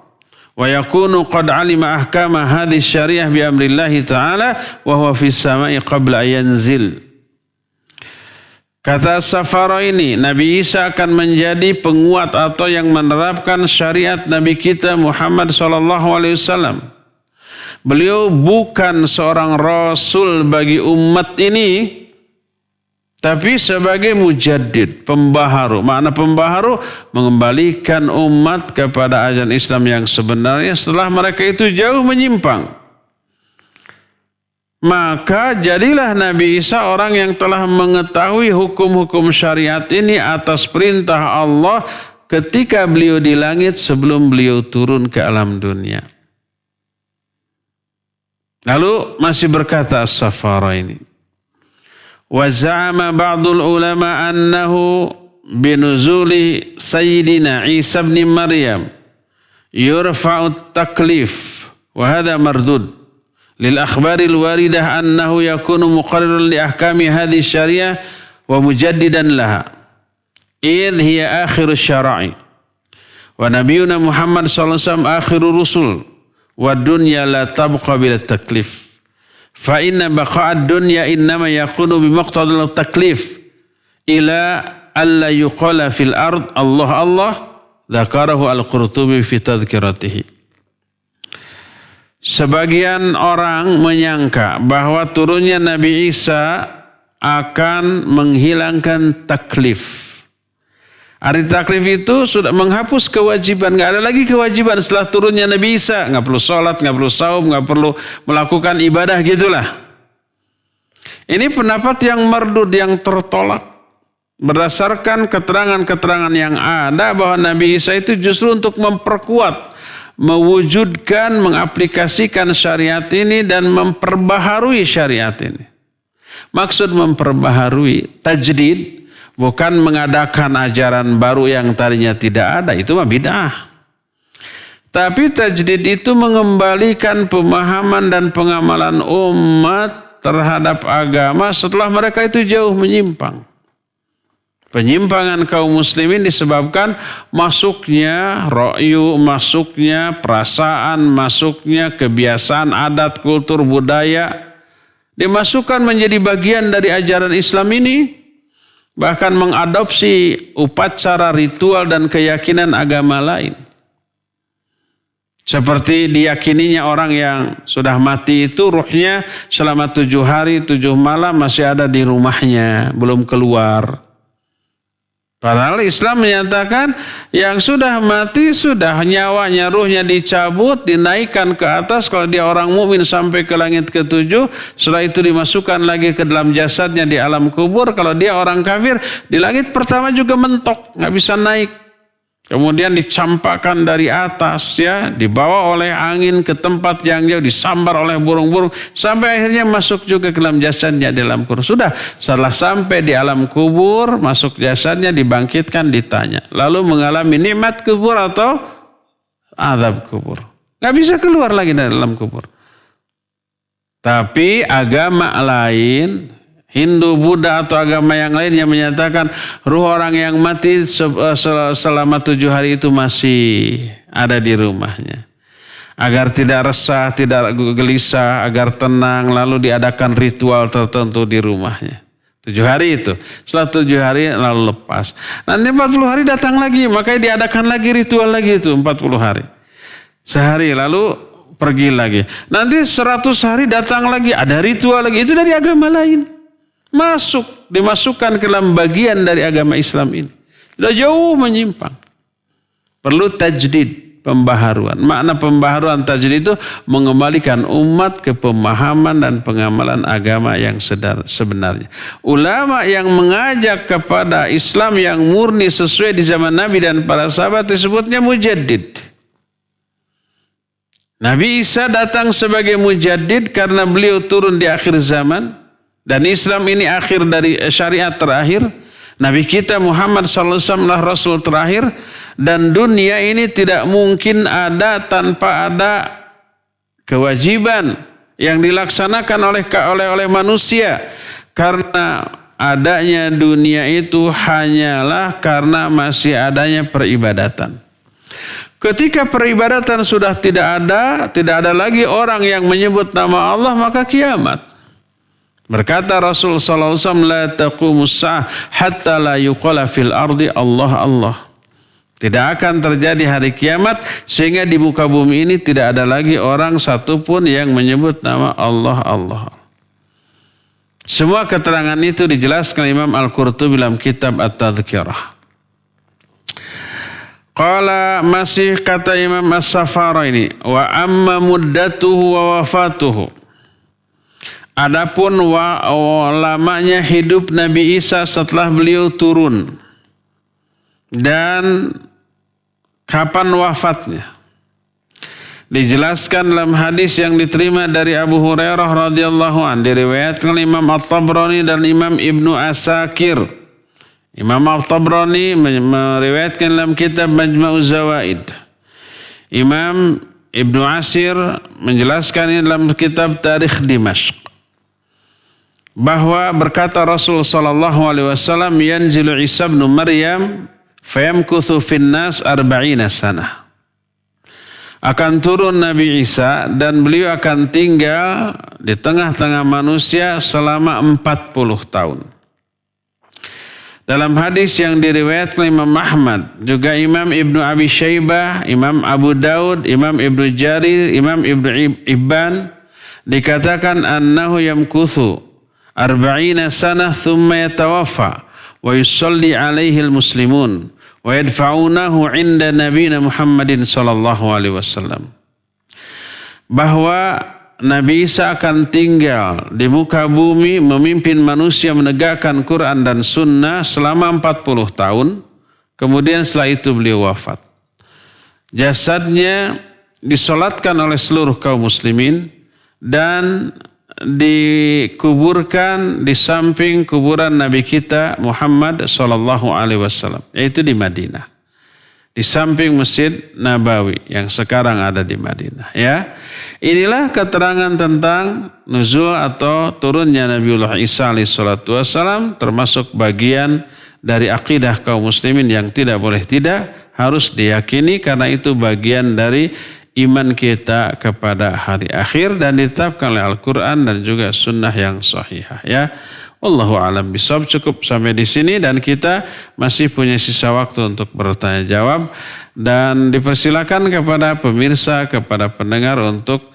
Wa yakunu qad alima ahkama hadhihi syariah bi amrillahi ta'ala wa huwa fis sama'i qabla yanzil. Kata Safaraini, Nabi Isa akan menjadi penguat atau yang menerapkan syariat Nabi kita Muhammad sallallahu alaihi wasallam. Beliau bukan seorang rasul bagi umat ini, tapi sebagai mujaddid, pembaharu. Makna pembaharu, mengembalikan umat kepada ajaran Islam yang sebenarnya setelah mereka itu jauh menyimpang. Maka jadilah Nabi Isa orang yang telah mengetahui hukum-hukum syariat ini atas perintah Allah ketika beliau di langit sebelum beliau turun ke alam dunia. Lalu masih berkata As-Safaraini, wa za'ama ba'dul ulama annahu binuzuli Sayyidina Isa ibn Maryam yurfa'u taklif wa hadha mardud lil akhbaril waridah annahu yakunu muqarriran li ahkami hadhihi syariah wa mujaddidan laha idh hiya akhiru syara'i wa nabiyuna Muhammad sallallahu alaihi wasallam akhiru rusul wa dunya la tabqa bila taklif. Fa inna baqa'ad dunya innama yakunu bimaqtadil taklif ila alla yuqala fil ard Allah Allah dzakarahu al-Qurtubi fi tadhkiratihi. Sebagian orang menyangka bahwa turunnya Nabi Isa akan menghilangkan taklif. Arti taklif itu sudah menghapus kewajiban. Nggak ada lagi kewajiban setelah turunnya Nabi Isa. Nggak perlu sholat, nggak perlu saum, nggak perlu melakukan ibadah gitulah. Ini pendapat yang mardud, yang tertolak. Berdasarkan keterangan-keterangan yang ada bahwa Nabi Isa itu justru untuk memperkuat, mewujudkan, mengaplikasikan syariat ini dan memperbaharui syariat ini. Maksud memperbaharui, tajdid, bukan mengadakan ajaran baru yang tadinya tidak ada, itu mah bid'ah. Tapi tajdid itu mengembalikan pemahaman dan pengamalan umat terhadap agama setelah mereka itu jauh menyimpang. Penyimpangan kaum muslimin disebabkan masuknya ra'yu, masuknya perasaan, masuknya kebiasaan, adat, kultur, budaya. Dimasukkan menjadi bagian dari ajaran Islam ini. Bahkan mengadopsi upacara, ritual, dan keyakinan agama lain. Seperti diyakininya orang yang sudah mati itu ruhnya selama 7 hari 7 malam masih ada di rumahnya, belum keluar. Padahal Islam menyatakan yang sudah mati sudah nyawanya, ruhnya dicabut, dinaikkan ke atas kalau dia orang mukmin sampai ke langit ke-7. Setelah itu dimasukkan lagi ke dalam jasadnya di alam kubur. Kalau dia orang kafir di langit pertama juga mentok, nggak bisa naik. Kemudian dicampakkan dari atas, ya, dibawa oleh angin ke tempat yang jauh, disambar oleh burung-burung, sampai akhirnya masuk juga ke dalam jasadnya di alam kubur. Sudah, setelah sampai di alam kubur, masuk jasadnya, dibangkitkan, ditanya. Lalu mengalami nikmat kubur atau azab kubur. Nggak bisa keluar lagi dari alam kubur. Tapi agama lain, Hindu, Buddha atau agama yang lain yang menyatakan ruh orang yang mati selama 7 hari itu masih ada di rumahnya. Agar tidak resah, tidak gelisah, agar tenang, lalu diadakan ritual tertentu di rumahnya. 7 hari itu. Setelah 7 hari lalu lepas. Nanti 40 hari datang lagi, makanya diadakan lagi ritual lagi itu 40 hari. Sehari lalu pergi lagi. Nanti 100 hari datang lagi, ada ritual lagi. Itu dari agama lain. Dimasukkan ke dalam bagian dari agama Islam ini. Sudah jauh menyimpang. Perlu tajdid, pembaharuan. Makna pembaharuan tajdid itu mengembalikan umat ke pemahaman dan pengamalan agama yang sebenarnya. Ulama yang mengajak kepada Islam yang murni sesuai di zaman Nabi dan para sahabat disebutnya mujaddid. Nabi Isa datang sebagai mujaddid karena beliau turun di akhir zaman. Dan Islam ini akhir dari syariat terakhir. Nabi kita Muhammad SAW adalah Rasul terakhir. Dan dunia ini tidak mungkin ada tanpa ada kewajiban yang dilaksanakan oleh manusia. Karena adanya dunia itu hanyalah karena masih adanya peribadatan. Ketika peribadatan sudah tidak ada lagi orang yang menyebut nama Allah, maka kiamat. Berkata Rasul sallallahu alaihi wasallam, la taqumus sa'ah hatta la yuqala fil ardi Allah Allah. Tidak akan terjadi hari kiamat sehingga di muka bumi ini tidak ada lagi orang satupun yang menyebut nama Allah Allah. Semua keterangan itu dijelaskan Imam Al-Qurtubi dalam kitab At-Tadhkirah. Qala, masih kata Imam As-Safara ini, wa amma muddatuhu wa wafatuhu. Adapun lamanya hidup Nabi Isa setelah beliau turun dan kapan wafatnya dijelaskan dalam hadis yang diterima dari Abu Hurairah radhiyallahu anhu, diriwayatkan Imam At-Tabrani dan Imam Ibnu Asakir. Imam At-Tabrani meriwayatkan dalam kitab Majma'uz Zawaid. Imam Ibnu Asir menjelaskan ini dalam kitab Tarikh Dimashq. Bahwa berkata Rasul sallallahu alaihi wasallam, yanzilu Isa bin Maryam fayamkuthu finnas 40 sanah. Akan turun Nabi Isa dan beliau akan tinggal di tengah-tengah manusia selama 40 tahun. Dalam hadis yang diriwayatkan Imam Ahmad, juga Imam Ibnu Abi Syaibah, Imam Abu Daud, Imam Ibnu Jarir, Imam Ibnu Ibban, dikatakan annahu yamkuthu 40 sanah thumma yatawaffa wa yusalli alaihi al-muslimun wa yadfa'unahu 'inda nabiyina Muhammadin sallallahu alaihi wasallam. Bahwa Nabi Isa akan tinggal di muka bumi memimpin manusia menegakkan Quran dan Sunnah selama 40 tahun. Kemudian setelah itu beliau wafat. Jasadnya disolatkan oleh seluruh kaum muslimin dan dikuburkan di samping kuburan Nabi kita Muhammad sallallahu alaihi wasallam, yaitu di Madinah. di samping Masjid Nabawi yang sekarang ada di Madinah. Ya, inilah keterangan tentang nuzul atau turunnya Nabiullah Isa alaihissalatu wassalam, termasuk bagian dari akidah kaum muslimin yang tidak boleh tidak, harus diyakini karena itu bagian dari iman kita kepada hari akhir dan ditetapkan oleh Al-Quran dan juga sunnah yang sahihah. Ya, wallahu a'lam bishawab. Cukup sampai di sini dan kita masih punya sisa waktu untuk bertanya jawab dan dipersilakan kepada pemirsa, kepada pendengar untuk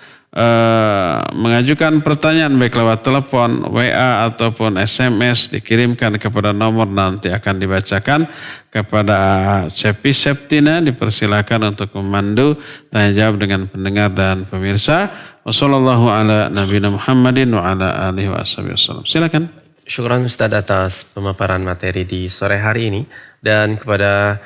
mengajukan pertanyaan baik lewat telepon, WA ataupun SMS, dikirimkan kepada nomor nanti akan dibacakan kepada Cepi Septina. Dipersilakan untuk memandu tanya jawab dengan pendengar dan pemirsa. Wassallallahu ala nabiyina Muhammadin wa ala alihi wa wasallam. Silakan. Syukran Ustaz atas pemaparan materi di sore hari ini dan kepada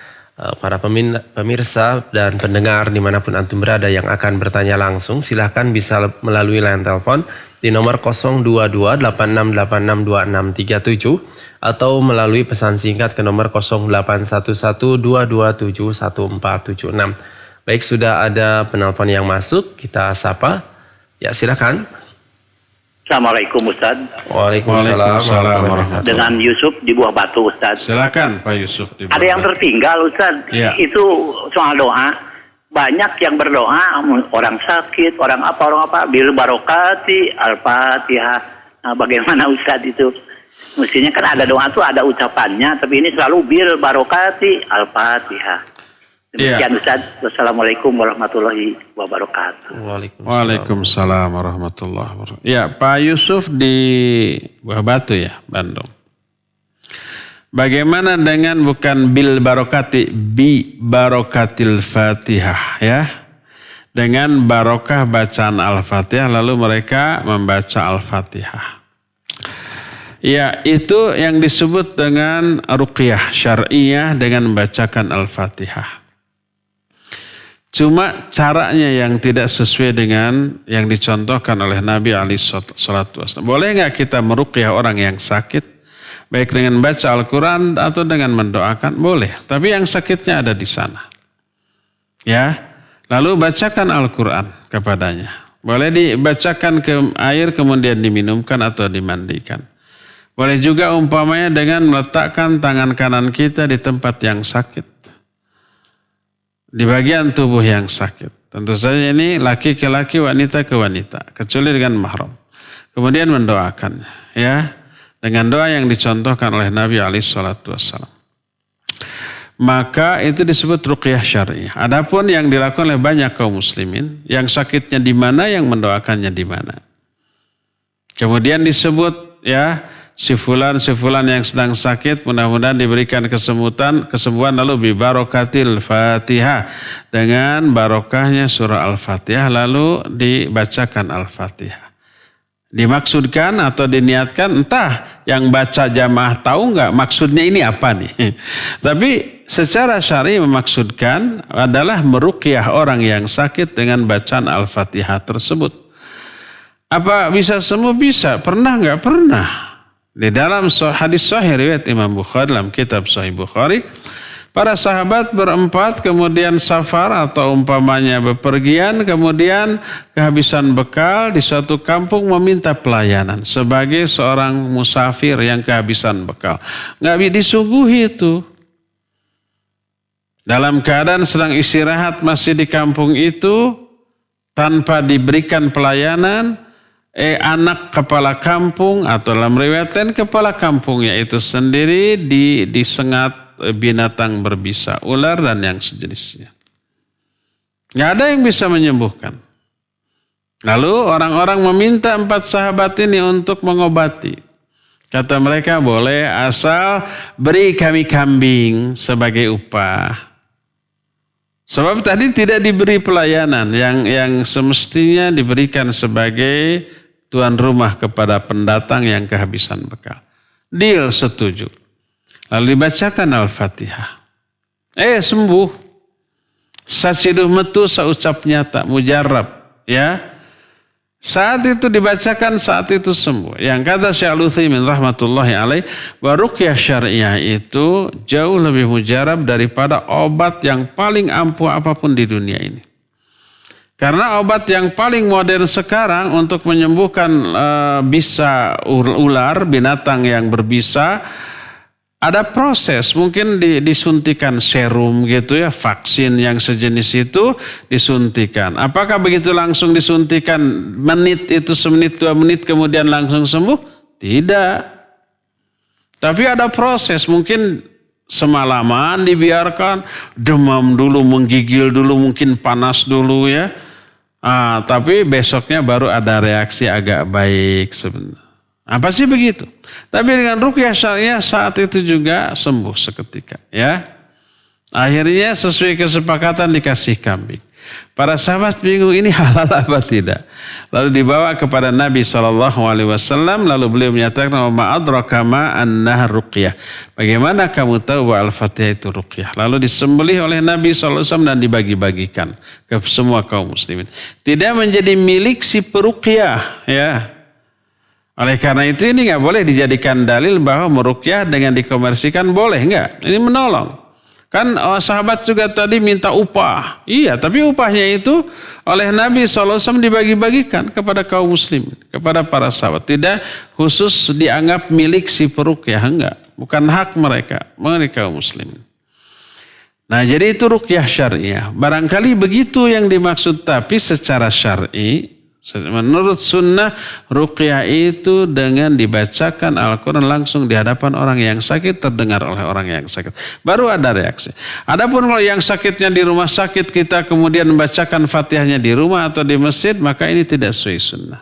para pemirsa dan pendengar dimanapun antum berada yang akan bertanya langsung, silahkan bisa melalui line telepon di nomor 02086862637 atau melalui pesan singkat ke nomor 081122711476. Baik, sudah ada penelpon yang masuk, kita sapa. Ya, silakan. Assalamualaikum Ustaz. Waalaikumsalam warahmatullahi. Dengan Yusuf di Buah Batu Ustaz. Silakan Pak Yusuf. Ada yang tertinggal Ustaz. Ya. Itu soal doa. Banyak yang berdoa, orang sakit, orang apa, bil barokati, al-fatihah. Nah, bagaimana Ustaz itu? Mestinya kan ada doa tuh ada ucapannya, tapi ini selalu bil barokati, al-fatihah. Demikian Ustaz. Wassalamualaikum warahmatullahi wabarakatuh. Waalaikumsalam warahmatullahi wabarakatuh. Ya, Pak Yusuf di Buah Batu ya, Bandung. Bagaimana dengan bukan bil barokati, bi barokatil fatihah ya. Dengan barokah bacaan Al-Fatihah lalu mereka membaca Al-Fatihah. Ya, itu yang disebut dengan ruqyah syar'iyah dengan membacakan Al-Fatihah. Cuma caranya yang tidak sesuai dengan yang dicontohkan oleh Nabi alaihissalatu wassalam. Boleh nggak kita meruqyah orang yang sakit? Baik dengan baca Al-Quran atau dengan mendoakan? Boleh. Tapi yang sakitnya ada di sana. Ya. Lalu bacakan Al-Quran kepadanya. Boleh dibacakan ke air kemudian diminumkan atau dimandikan. Boleh juga umpamanya dengan meletakkan tangan kanan kita di tempat yang sakit. Di bagian tubuh yang sakit. Tentu saja ini laki ke laki, wanita ke wanita. Kecuali dengan mahram. Kemudian mendoakannya. Ya. Dengan doa yang dicontohkan oleh Nabi alaihissalatu wassalam. Maka itu disebut ruqyah syar'iyah. Adapun yang dilakukan oleh banyak kaum muslimin. Yang sakitnya di mana, yang mendoakannya di mana. Kemudian disebut ya. Si fulan yang sedang sakit mudah-mudahan diberikan kesembuhan lalu bi barokatil Fatihah dengan barokahnya surah Al-Fatihah lalu dibacakan Al-Fatihah. Dimaksudkan atau diniatkan entah yang baca jamaah tahu nggak maksudnya ini apa nih. Tapi secara syar'i memaksudkan adalah meruqyah orang yang sakit dengan bacaan Al-Fatihah tersebut. Apa bisa sembuh? Bisa. Pernah nggak? Pernah. Di dalam hadis sahih riwayat Imam Bukhari dalam kitab Sahih Bukhari, para sahabat berempat kemudian safar atau umpamanya bepergian, kemudian kehabisan bekal di suatu kampung meminta pelayanan sebagai seorang musafir yang kehabisan bekal. Nggak disuguhi itu. Dalam keadaan sedang istirahat masih di kampung itu tanpa diberikan pelayanan. Anak kepala kampung atau dalam riwayat lain kepala kampungnya itu sendiri disengat binatang berbisa, ular dan yang sejenisnya. Nggak ada yang bisa menyembuhkan. Lalu orang-orang meminta 4 sahabat ini untuk mengobati. Kata mereka boleh asal beri kami kambing sebagai upah. Sebab tadi tidak diberi pelayanan yang semestinya diberikan sebagai tuan rumah kepada pendatang yang kehabisan bekal. Deal, setuju. Lalu dibacakan Al-Fatihah. Sembuh. Saciduh metu saucap nyata, mujarab. Ya. Saat itu dibacakan, saat itu sembuh. Yang kata Syekh Al-Utsaimin rahmatullahi alaih, bahwa ruqyah syariah itu jauh lebih mujarab daripada obat yang paling ampuh apapun di dunia ini. Karena obat yang paling modern sekarang untuk menyembuhkan bisa ular, binatang yang berbisa, ada proses, mungkin disuntikan serum gitu ya, vaksin yang sejenis itu disuntikan. Apakah begitu langsung disuntikan menit itu semenit 2 menit kemudian langsung sembuh? Tidak. Tapi ada proses, mungkin semalaman dibiarkan, demam dulu, menggigil dulu, mungkin panas dulu ya. Tapi besoknya baru ada reaksi agak baik sebenarnya. Apa sih begitu? Tapi dengan ruqyah syariah saat itu juga sembuh seketika. Ya, akhirnya sesuai kesepakatan dikasih kambing. Para sahabat bingung ini halal apa tidak. Lalu dibawa kepada Nabi SAW. Lalu beliau menyatakan, ma adraka ma annaha ruqyah. Bagaimana kamu tahu bahwa Al-Fatihah itu ruqyah? Lalu disembelih oleh Nabi SAW dan dibagi-bagikan ke semua kaum muslimin. Tidak menjadi milik si peruqyah. Ya. Oleh karena itu ini nggak boleh dijadikan dalil bahwa meruqyah dengan dikomersikan boleh, enggak. Ini menolong. Kan sahabat juga tadi minta upah. Iya, tapi upahnya itu oleh Nabi SAW dibagi-bagikan kepada kaum muslim, kepada para sahabat. Tidak khusus dianggap milik si peruqyah, enggak. Bukan hak mereka kaum muslim. Nah, jadi itu ruqyah syariah. Barangkali begitu yang dimaksud, tapi secara syar'i, menurut sunnah, ruqyah itu dengan dibacakan Al-Quran langsung di hadapan orang yang sakit, terdengar oleh orang yang sakit. Baru ada reaksi. Adapun kalau yang sakitnya di rumah sakit, kita kemudian membacakan Fatihahnya di rumah atau di masjid, maka ini tidak sesuai sunnah.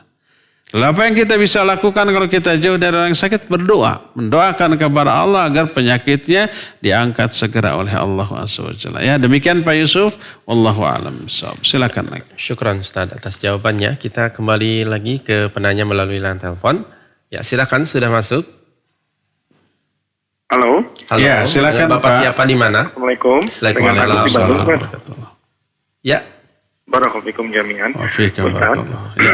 Lalu apa yang kita bisa lakukan kalau kita jauh dari orang yang sakit? Berdoa. Mendoakan kepada Allah agar penyakitnya diangkat segera oleh Allah SWT. Ya, demikian Pak Yusuf. Wallahu a'lam bishawab. Silakan lagi. Syukran Ustaz atas jawabannya. Kita kembali lagi ke penanya melalui line telepon. Ya, silakan, sudah masuk. Halo. Halo. Ya, silakan Bapak Pak. siapa di mana? Assalamualaikum. Waalaikumsalam. Ya. Barakallahu jami'an. Waalaikumsalam. Ya.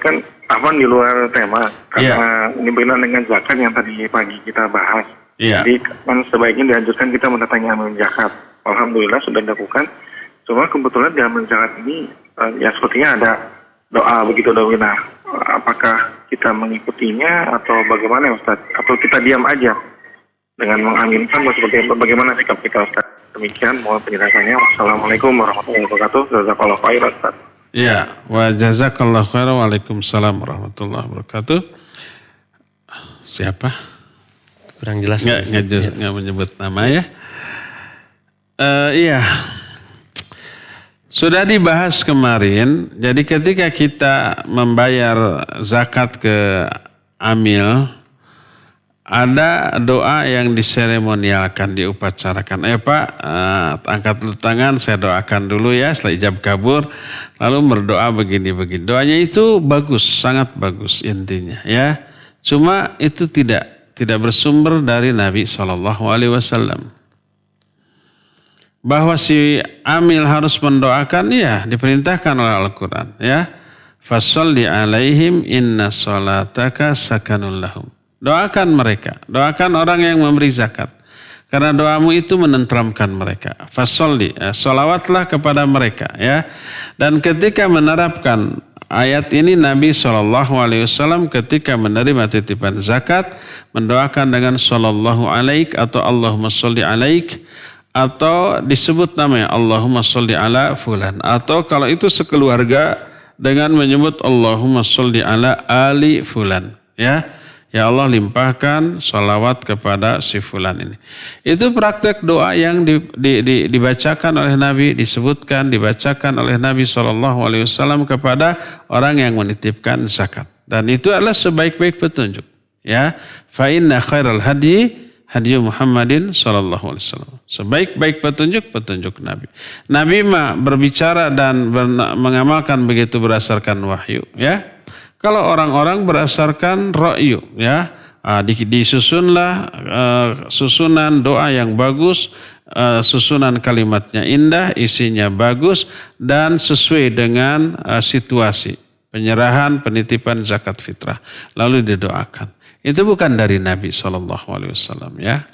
Kan Afwan di luar tema karena ini berkenaan dengan zakat yang tadi pagi kita bahas. Jadi kan sebaiknya dianjurkan kita mendatangi amil zakat. Alhamdulillah sudah dilakukan. Cuma kebetulan di amil zakat ini ya sepertinya ada doa begitu doa. Nah, apakah kita mengikutinya atau bagaimana Ustaz? Atau kita diam aja dengan mengaminkan bagaimana sikap kita Ustaz? Demikian mohon penjelasannya. Wassalamualaikum warahmatullahi wabarakatuh. Jazakallahu khairan Ustaz. Ya, wa jazakallahu khairan. Waalaikumsalam warahmatullahi wabarakatuh. Siapa? Kurang jelas. Nggak menyebut nama ya. Iya. Sudah dibahas kemarin. Jadi ketika kita membayar zakat ke amil, ada doa yang diseremonialkan, diupacarakan. Pak, angkat dulu tangan, saya doakan dulu ya setelah ijab kabur. Lalu berdoa begini-begini. Doanya itu bagus, sangat bagus intinya ya. Cuma itu tidak bersumber dari Nabi SAW. Bahwa si amil harus mendoakan, ya diperintahkan oleh Al-Quran ya. Fasholli alaihim inna sholataka sakanun lahum. Doakan mereka, doakan orang yang memberi zakat. Karena doamu itu menenteramkan mereka. Fasholli, sholawatlah kepada mereka ya. Dan ketika menerapkan ayat ini Nabi SAW ketika menerima titipan zakat mendoakan dengan sallallahu alaik atau Allahumma sholli alaik, atau disebut namanya Allahumma sholli ala fulan, atau kalau itu sekeluarga dengan menyebut Allahumma sholli ala ali fulan ya. Ya Allah limpahkan salawat kepada si fulan ini. Itu praktek doa yang dibacakan oleh Nabi, disebutkan, dibacakan oleh Nabi SAW kepada orang yang menitipkan zakat. Dan itu adalah sebaik-baik petunjuk. Ya, fa inna khairal hadi Muhammadin sallallahu alaihi wasallam. Sebaik-baik petunjuk Nabi. Nabi mah berbicara dan mengamalkan begitu berdasarkan wahyu, ya. Kalau orang-orang berdasarkan ra'yu, ya, disusunlah susunan doa yang bagus, susunan kalimatnya indah, isinya bagus dan sesuai dengan situasi. penyerahan, penitipan zakat fitrah. Lalu didoakan. Itu bukan dari Nabi SAW ya.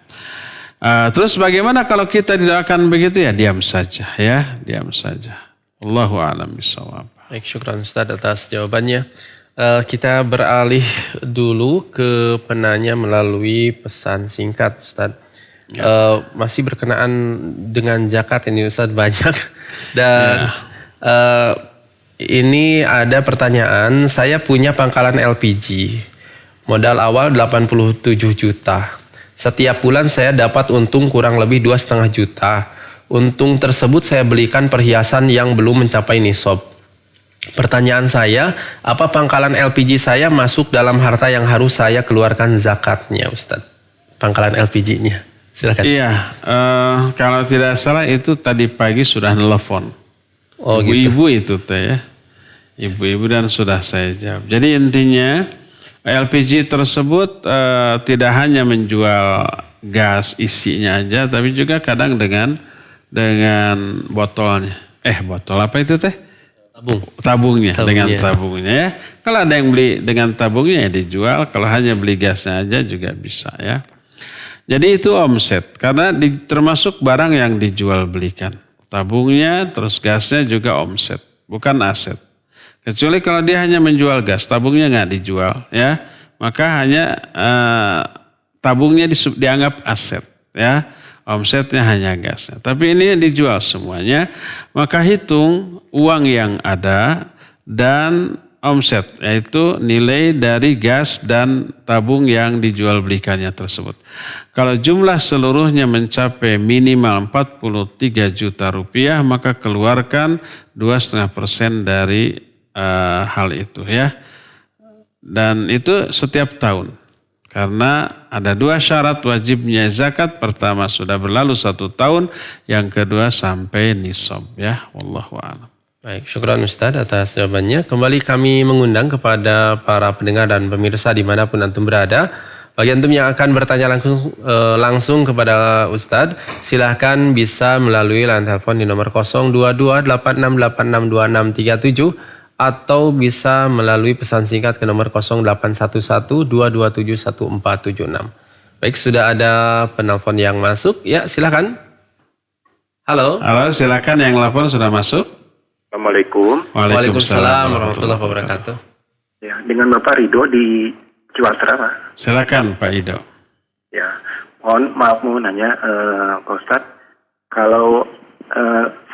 Terus bagaimana kalau kita didoakan begitu ya? Diam saja ya, diam saja. Allahu a'lam bishawab. Baik, syukran Ustaz atas jawabannya. Kita beralih dulu ke penanya melalui pesan singkat Ustaz. Masih berkenaan dengan zakat ini Ustaz banyak. Dan ini ada pertanyaan, saya punya pangkalan LPG. Modal awal 87 juta. Setiap bulan saya dapat untung kurang lebih 2,5 juta. Untung tersebut saya belikan perhiasan yang belum mencapai nisab. Pertanyaan saya, apa pangkalan LPG saya masuk dalam harta yang harus saya keluarkan zakatnya, Ustaz? Pangkalan LPG-nya, silakan. Iya, kalau tidak salah itu tadi pagi sudah nelfon. Oh, ibu-ibu gitu. Itu teh ya, ibu-ibu dan sudah saya jawab. Jadi intinya LPG tersebut tidak hanya menjual gas isinya aja, tapi juga kadang dengan botolnya. Botol apa itu teh? Tabungnya. Dengan tabungnya ya. Kalau ada yang beli dengan tabungnya ya dijual. Kalau hanya beli gasnya aja juga bisa ya. Jadi itu omset. Karena termasuk barang yang dijual belikan. Tabungnya terus gasnya juga omset. Bukan aset. Kecuali kalau dia hanya menjual gas. Tabungnya nggak dijual ya. Maka hanya tabungnya dianggap aset ya. Omsetnya hanya gasnya. Tapi ini dijual semuanya. Maka hitung uang yang ada dan omset. Yaitu nilai dari gas dan tabung yang dijual belikannya tersebut. Kalau jumlah seluruhnya mencapai minimal 43 juta rupiah. Maka keluarkan 2,5% dari hal itu ya. Dan itu setiap tahun. Karena ada 2 syarat wajibnya zakat. Pertama sudah berlalu 1 tahun. Yang kedua sampai nisab ya. Wallahu a'lam. Baik, syukran Ustaz atas jawabannya. Kembali kami mengundang kepada para pendengar dan pemirsa dimanapun antum berada. Bagi antum yang akan bertanya langsung kepada Ustaz, silahkan bisa melalui line telepon di nomor 02286862637. Atau bisa melalui pesan singkat ke nomor 0811-227-1476. Baik, sudah ada penelpon yang masuk. Ya, silakan. Halo. Halo, silakan yang telepon sudah masuk. Assalamualaikum. Waalaikumsalam warahmatullahi wabarakatuh. Ya, dengan Bapak Ridho di Ciwastra, Pak. Silakan Pak Ido. Ya, maaf mau nanya, Pak Ustadz. Kalau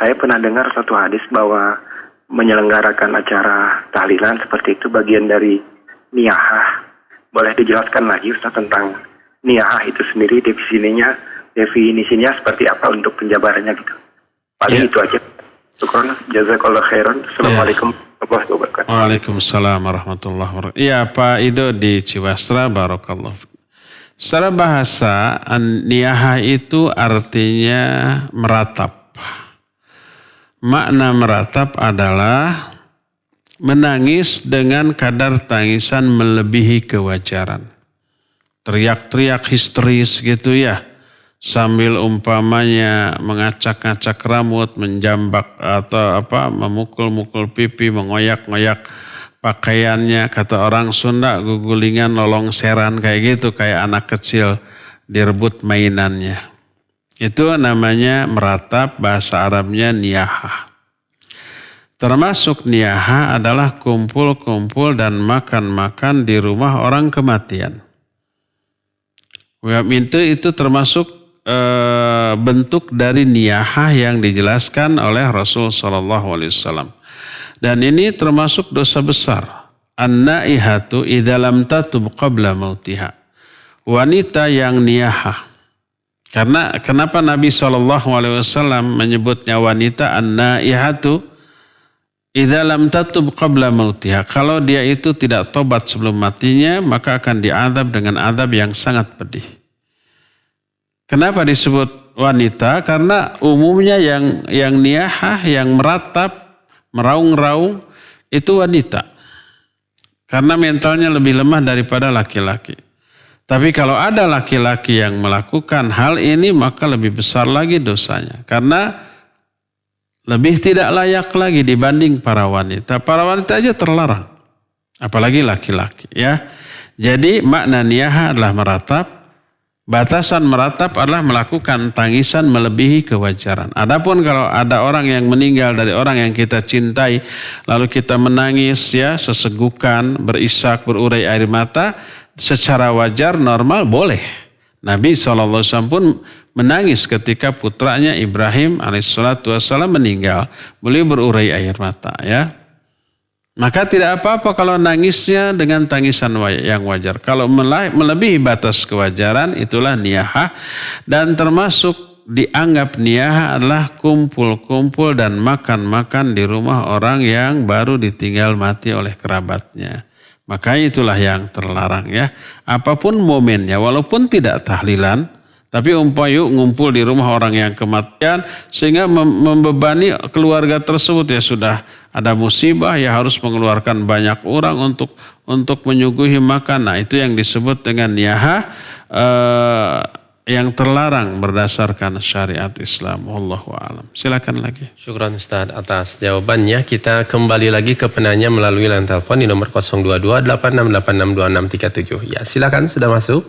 saya pernah dengar satu hadis bahwa menyelenggarakan acara tahlilan seperti itu bagian dari niyahah. Boleh dijelaskan lagi Ustaz tentang niyahah itu sendiri, definisinya seperti apa untuk penjabarannya gitu. Paling itu aja. Syukran, jazakallah khairan. Assalamualaikum warahmatullahi wabarakatuh. Waalaikumsalam warahmatullahi wabarakatuh. Iya Pak Ido di Ciwastra, barakallah. Secara bahasa, niyahah itu artinya meratap. Makna meratap adalah menangis dengan kadar tangisan melebihi kewajaran. Teriak-teriak histeris gitu ya. Sambil umpamanya mengacak-ngacak rambut, menjambak atau memukul-mukul pipi, mengoyak-ngoyak pakaiannya. Kata orang Sunda, gugulingan lolong seran kayak gitu. Kayak anak kecil direbut mainannya. Itu namanya meratap, bahasa Arabnya niyahah. Termasuk niyahah adalah kumpul-kumpul dan makan-makan di rumah orang kematian. Itu termasuk bentuk dari niyahah yang dijelaskan oleh Rasul SAW. Dan ini termasuk dosa besar. An-naihatu idza lam tatub qabla mautiha. Wanita yang niyahah. Karena kenapa Nabi SAW menyebutnya wanita an-naihatu idza lam tatub qabla mautiha. Kalau dia itu tidak tobat sebelum matinya, maka akan diazab dengan azab yang sangat pedih. Kenapa disebut wanita? Karena umumnya yang niyahah, yang meratap, meraung-raung itu wanita. Karena mentalnya lebih lemah daripada laki-laki. Tapi kalau ada laki-laki yang melakukan hal ini, maka lebih besar lagi dosanya. Karena lebih tidak layak lagi dibanding para wanita. Para wanita aja terlarang. Apalagi laki-laki ya. Jadi makna niyaha adalah meratap. Batasan meratap adalah melakukan tangisan melebihi kewajaran. Adapun kalau ada orang yang meninggal dari orang yang kita cintai, lalu kita menangis ya, sesegukan, berisak, berurai air mata, secara wajar, normal, boleh. Nabi SAW pun menangis ketika putranya Ibrahim AS meninggal. Beliau berurai air mata ya. Maka tidak apa-apa kalau nangisnya dengan tangisan yang wajar. Kalau melebihi batas kewajaran itulah niyaha. Dan termasuk dianggap niyaha adalah kumpul-kumpul dan makan-makan di rumah orang yang baru ditinggal mati oleh kerabatnya. Maka itulah yang terlarang ya. Apapun momennya walaupun tidak tahlilan. Tapi ngumpul di rumah orang yang kematian sehingga membebani keluarga tersebut ya sudah ada musibah ya harus mengeluarkan banyak orang untuk menyuguhi makan. Nah itu yang disebut dengan niyaha yang terlarang berdasarkan syariat Islam. Wallahu a'lam. Silakan lagi. Syukran Ustaz atas jawabannya. Kita kembali lagi ke penanya melalui line telepon di nomor 022 868662637. Ya silakan sudah masuk.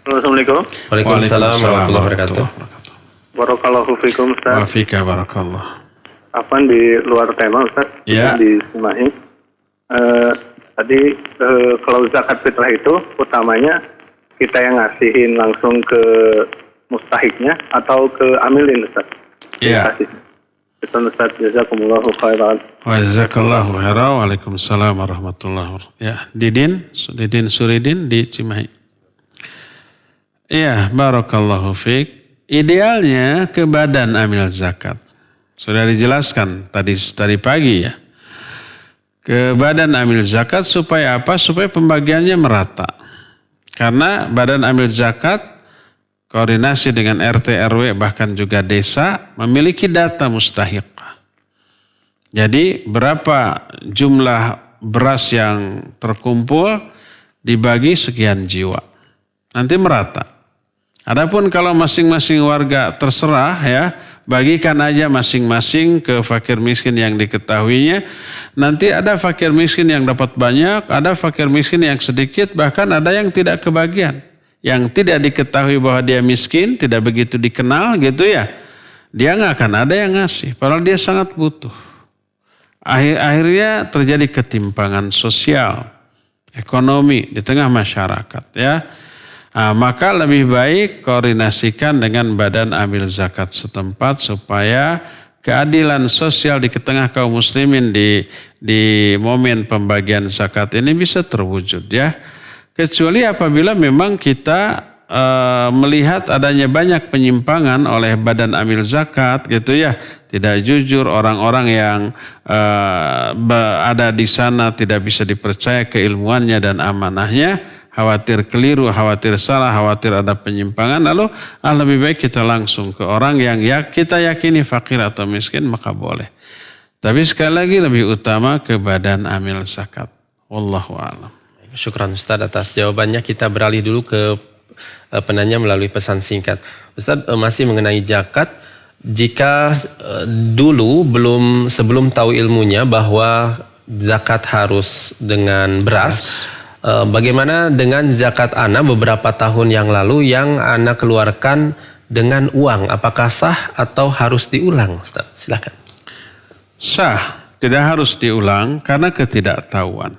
Assalamualaikum. Waalaikumsalam warahmatullahi wabarakatuh. Barakallahu fikum Ustaz. Wa fika barakallah. Apaan di luar tema Ustaz? Ya. Di Cimahi. Tadi kalau zakat fitrah itu utamanya kita yang ngasihin langsung ke mustahiknya atau ke amilin Ustaz? Iya. Itu Ustaz, jazakumullahu khairan. Wa jazakallahu khairan. Waalaikumsalam warahmatullahi wabarakatuh. Ya, Didin Suridin di Cimahi. Iya, barakallahu fiik. Idealnya ke badan amil zakat. Sudah dijelaskan tadi pagi ya. Ke badan amil zakat supaya apa? Supaya pembagiannya merata. Karena badan amil zakat koordinasi dengan RT, RW bahkan juga desa memiliki data mustahiq. Jadi berapa jumlah beras yang terkumpul dibagi sekian jiwa. Nanti merata. Adapun kalau masing-masing warga terserah ya, bagikan aja masing-masing ke fakir miskin yang diketahuinya. Nanti ada fakir miskin yang dapat banyak, ada fakir miskin yang sedikit, bahkan ada yang tidak kebagian. Yang tidak diketahui bahwa dia miskin, tidak begitu dikenal gitu ya. Dia nggak akan ada yang ngasih, padahal dia sangat butuh. Akhirnya terjadi ketimpangan sosial, ekonomi di tengah masyarakat ya. Maka lebih baik koordinasikan dengan badan amil zakat setempat supaya keadilan sosial di tengah kaum muslimin di momen pembagian zakat ini bisa terwujud ya. Kecuali apabila memang kita melihat adanya banyak penyimpangan oleh badan amil zakat gitu ya. Tidak jujur, orang-orang yang ada di sana tidak bisa dipercaya keilmuannya dan amanahnya. Khawatir keliru, khawatir salah, khawatir ada penyimpangan. Lalu lebih baik kita langsung ke orang yang kita yakini fakir atau miskin maka boleh. Tapi sekali lagi lebih utama ke badan amil zakat. Wallahu a'lam. Syukran Ustaz atas jawabannya. Kita beralih dulu ke penanya melalui pesan singkat. Ustaz masih mengenai zakat. Jika dulu sebelum tahu ilmunya bahwa zakat harus dengan beras. Bagaimana dengan zakat ana beberapa tahun yang lalu yang ana keluarkan dengan uang? Apakah sah atau harus diulang? Ustaz, silakan. Sah, tidak harus diulang karena ketidaktahuan.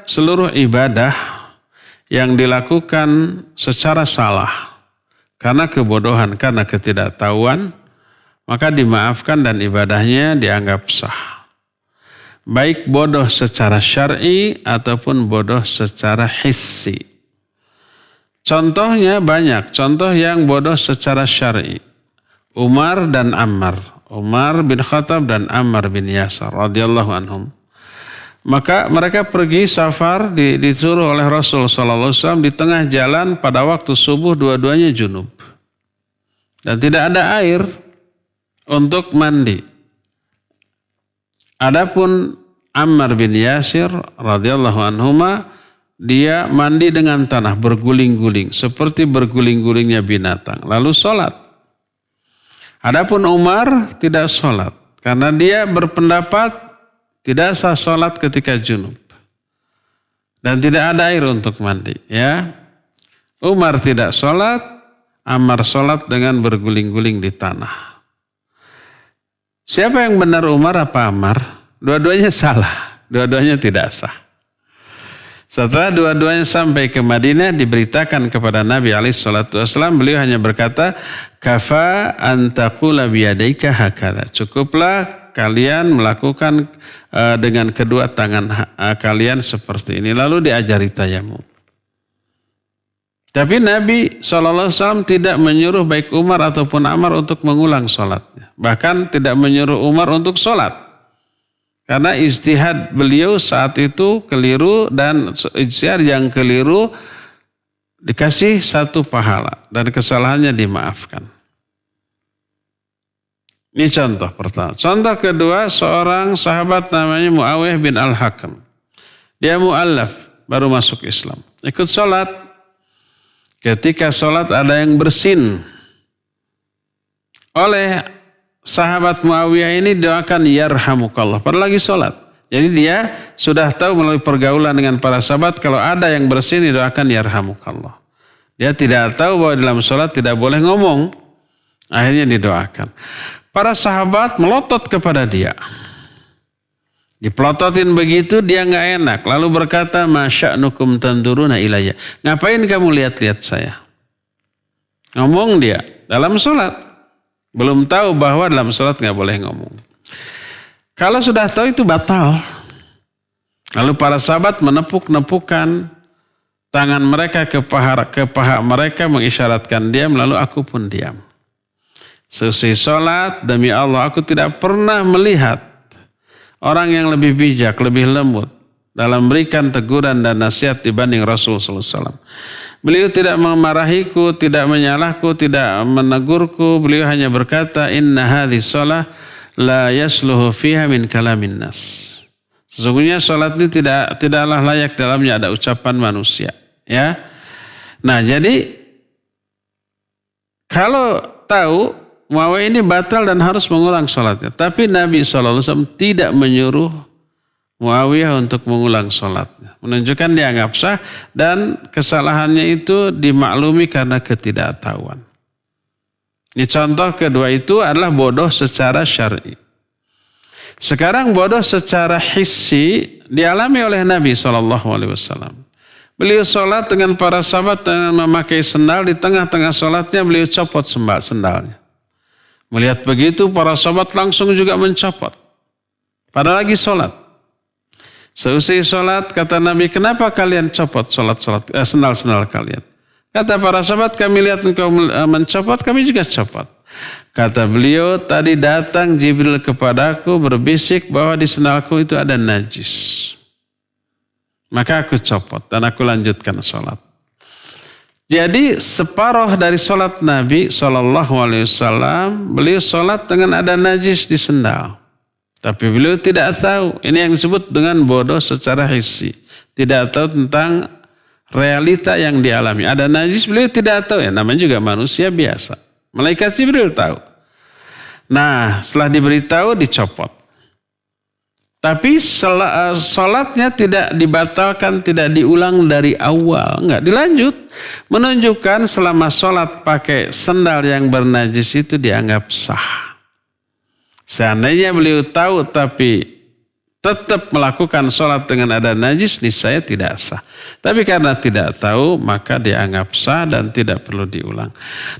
Seluruh ibadah yang dilakukan secara salah karena kebodohan, karena ketidaktahuan, maka dimaafkan dan ibadahnya dianggap sah. Baik bodoh secara syar'i ataupun bodoh secara hissi. Contohnya banyak. Contoh yang bodoh secara syar'i. Umar dan Ammar. Umar bin Khattab dan Ammar bin Yasar radhiyallahu anhum. Maka mereka pergi safar disuruh oleh Rasul SAW di tengah jalan pada waktu subuh dua-duanya junub. Dan tidak ada air untuk mandi. Adapun Ammar bin Yasir radhiyallahu anhuma dia mandi dengan tanah berguling-guling seperti berguling-gulingnya binatang lalu sholat. Adapun Umar tidak sholat karena dia berpendapat Tidak sah sholat ketika junub. Dan tidak ada air untuk mandi. Ya. Umar tidak sholat, Ammar sholat dengan berguling-guling di tanah. Siapa yang benar, Umar apa Ammar? Dua-duanya salah. Dua-duanya tidak sah. Setelah dua-duanya sampai ke Madinah, diberitakan kepada Nabi SAW, beliau hanya berkata, kafa antaqula biyadaika hakala. Cukuplah kalian melakukan dengan kedua tangan kalian seperti ini. Lalu diajari tayamum. Tapi Nabi SAW tidak menyuruh baik Umar ataupun Ammar untuk mengulang sholatnya. Bahkan tidak menyuruh Umar untuk sholat. Karena ijtihad beliau saat itu keliru, dan ijtihad yang keliru dikasih satu pahala dan kesalahannya dimaafkan. Ini contoh pertama. Contoh kedua, seorang sahabat namanya Muawiyah bin Al-Hakam. Dia mu'allaf, baru masuk Islam. Ikut sholat. Ketika sholat ada yang bersin. Oleh sahabat Muawiyah ini doakan yarhamukallah. Padahal lagi sholat. Jadi dia sudah tahu melalui pergaulan dengan para sahabat, kalau ada yang bersin didoakan yarhamukallah. Dia tidak tahu bahwa dalam sholat tidak boleh ngomong. Akhirnya didoakan. Para sahabat melotot kepada dia. Dipelototin begitu dia nggak enak. Lalu berkata, masya'nukum tanduruna ilayya. Ngapain kamu lihat-lihat saya? Ngomong dia dalam sholat. Belum tahu bahwa dalam sholat nggak boleh ngomong. Kalau sudah tahu itu batal. Lalu para sahabat menepuk-nepukan tangan mereka ke paha mereka, mengisyaratkan diam, lalu aku pun diam. Selesai sholat, demi Allah aku tidak pernah melihat orang yang lebih bijak, lebih lembut dalam memberikan teguran dan nasihat dibanding Rasul SAW. Beliau tidak memarahiku, tidak menyalahku, tidak menegurku. Beliau hanya berkata, inna hadhi sholah la yasluhu fiha min kalamin nas. Sesungguhnya sholat ini tidaklah layak dalamnya ada ucapan manusia. Ya. Nah jadi kalau tahu Muawiyah ini batal dan harus mengulang sholatnya. Tapi Nabi SAW tidak menyuruh Muawiyah untuk mengulang sholatnya. Menunjukkan dianggap sah dan kesalahannya itu dimaklumi karena ketidaktahuan. Ini contoh kedua itu adalah bodoh secara syar'i. Sekarang bodoh secara hissi dialami oleh Nabi SAW. Beliau sholat dengan para sahabat dengan memakai sendal. Di tengah-tengah sholatnya beliau copot sendalnya. Melihat begitu para sahabat langsung juga mencopot. Padahal lagi sholat. Seusai sholat kata Nabi, kenapa kalian copot sendal-sendal kalian? Kata para sahabat, kami lihat engkau mencopot, kami juga copot. Kata beliau, tadi datang Jibril kepadaku berbisik bahwa di sendalku itu ada najis. Maka aku copot dan aku lanjutkan sholat. Jadi separuh dari sholat Nabi SAW, beliau sholat dengan ada najis di sendal. Tapi beliau tidak tahu. Ini yang disebut dengan bodoh secara hissi. Tidak tahu tentang realita yang dialami. Ada najis beliau tidak tahu. Ya, namanya juga manusia biasa. Malaikat Jibril tahu. Nah setelah diberitahu dicopot. Tapi sholatnya tidak dibatalkan, tidak diulang dari awal. Enggak, dilanjut. Menunjukkan selama sholat pakai sendal yang bernajis itu dianggap sah. Seandainya beliau tahu tapi tetap melakukan sholat dengan ada najis, niscaya tidak sah. Tapi karena tidak tahu, maka dianggap sah dan tidak perlu diulang.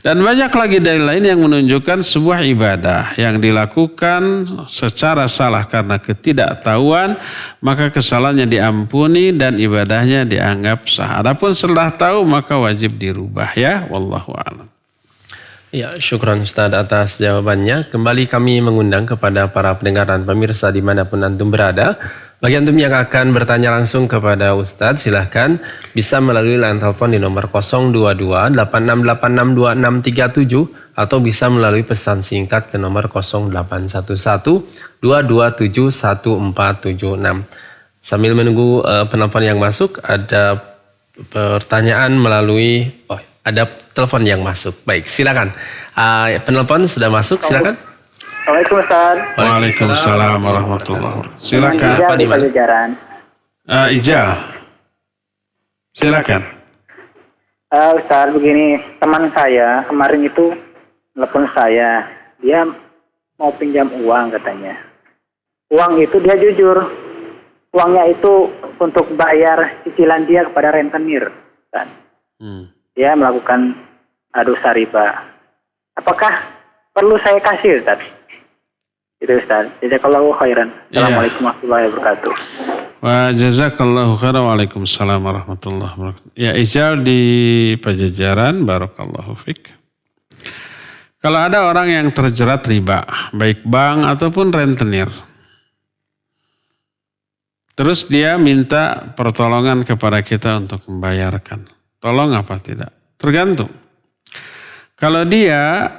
Dan banyak lagi dalil lain yang menunjukkan sebuah ibadah yang dilakukan secara salah karena ketidaktahuan, maka kesalahannya diampuni dan ibadahnya dianggap sah. Adapun setelah tahu, maka wajib dirubah ya. Wallahu a'lam. Ya, syukran Ustaz atas jawabannya. Kembali kami mengundang kepada para pendengar dan pemirsa dimanapun antum berada. Bagi antum yang akan bertanya langsung kepada Ustaz, silahkan bisa melalui line telepon di nomor 022 86862637 atau bisa melalui pesan singkat ke nomor 0811 227 1476. Sambil menunggu penelpon yang masuk, ada pertanyaan melalui ada telepon yang masuk. Baik, silakan. Penelpon sudah masuk, silakan. Assalamualaikum Ustaz. Waalaikumsalam warahmatullahi wabarakatuh. Silakan. Siapa di mana? Pajajaran. Ijal. Silakan. Ustaz, begini, teman saya kemarin itu telepon saya, dia mau pinjam uang katanya. Uang itu dia jujur, uangnya itu untuk bayar cicilan dia kepada rentenir, kan? Dia melakukan dosa riba. Apakah perlu saya kasih, Ustaz? Itu Ustaz. Jazakallahu khairan. Assalamualaikum warahmatullahi wabarakatuh. Wa jazakallahu khairan. Waalaikumsalam warahmatullahi wabarakatuh. Ya, Ijal di Pajajaran, barakallahu fik. Kalau ada orang yang terjerat riba, baik bank ataupun rentenir, terus dia minta pertolongan kepada kita untuk membayarkan. Tolong apa tidak? Tergantung. Kalau dia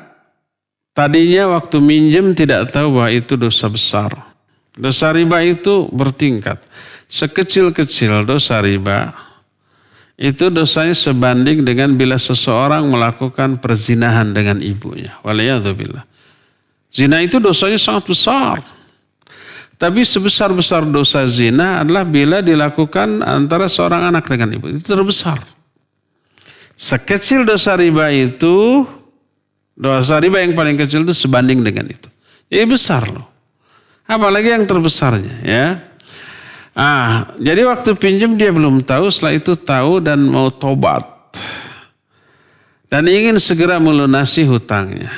tadinya waktu minjem tidak tahu bahwa itu dosa besar. Dosa riba itu bertingkat. Sekecil-kecil dosa riba, itu dosanya sebanding dengan bila seseorang melakukan perzinahan dengan ibunya. Waliyadzubillah. Zina itu dosanya sangat besar. Tapi sebesar-besar dosa zina adalah bila dilakukan antara seorang anak dengan ibu. Itu terbesar. Sekecil dosa riba itu, dosa riba yang paling kecil itu sebanding dengan itu. Jadi besar loh. Apalagi yang terbesarnya ya. Jadi waktu pinjam dia belum tahu, setelah itu tahu dan mau tobat. Dan ingin segera melunasi hutangnya.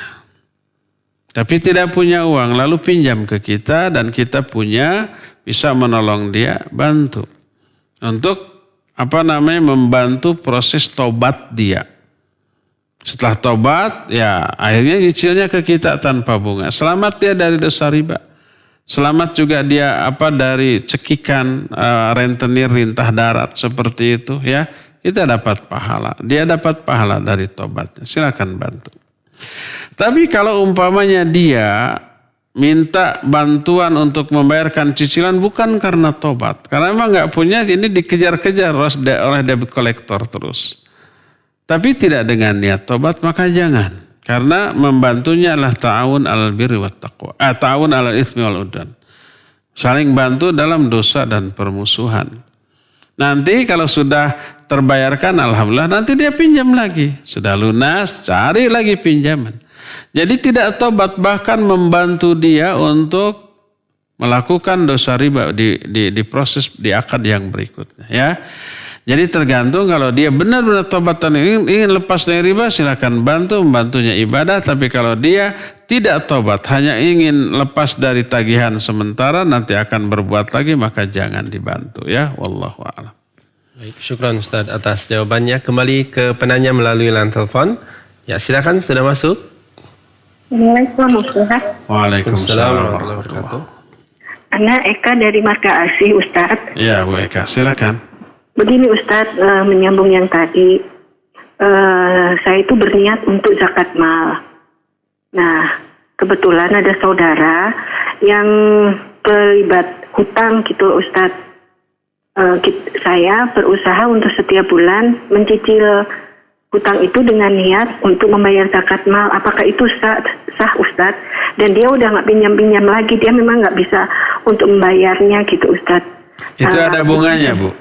Tapi tidak punya uang, lalu pinjam ke kita dan kita punya, bisa menolong dia, bantu. Untuk membantu proses tobat dia. Setelah tobat, ya akhirnya nyicilnya ke kita tanpa bunga. Selamat dia dari dosa riba. Selamat juga dia dari cekikan rentenir rintah darat seperti itu ya. Kita dapat pahala. Dia dapat pahala dari tobatnya. Silakan bantu. Tapi kalau umpamanya dia minta bantuan untuk membayarkan cicilan bukan karena tobat. Karena memang nggak punya, ini dikejar-kejar oleh debt collector terus. Tapi tidak dengan niat tobat, maka jangan. Karena membantunya adalah ta'awun alal birri wat taqwa. Ta'awun alal itsmi wal udwan. Saling bantu dalam dosa dan permusuhan. Nanti kalau sudah terbayarkan, alhamdulillah, nanti dia pinjam lagi. Sudah lunas, cari lagi pinjaman. Jadi tidak tobat, bahkan membantu dia untuk melakukan dosa riba di proses di akad yang berikutnya ya. Jadi tergantung, kalau dia benar-benar tobat dan ingin lepas dari riba, silakan membantunya ibadah. Tapi kalau dia tidak tobat, hanya ingin lepas dari tagihan sementara, nanti akan berbuat lagi, maka jangan dibantu ya. Wallahu a'lam. Baik, syukran Ustaz atas jawabannya. Kembali ke penanya melalui line telepon. Ya, silakan, sudah masuk. Assalamualaikum Ustaz. Waalaikumsalam warahmatullahi wabarakatuh. Ana Eka dari Marga Asih Ustaz. Ya Bu Eka, silakan. Begini Ustaz, menyambung yang tadi, saya itu berniat untuk zakat mal. Nah, kebetulan ada saudara yang terlibat hutang gitu Ustaz. Saya berusaha untuk setiap bulan mencicil hutang itu dengan niat untuk membayar zakat mal. Apakah itu sah Ustaz? Dan dia udah nggak pinjam-pinjam lagi, dia memang nggak bisa untuk membayarnya gitu Ustaz. Itu ada bunganya Bu?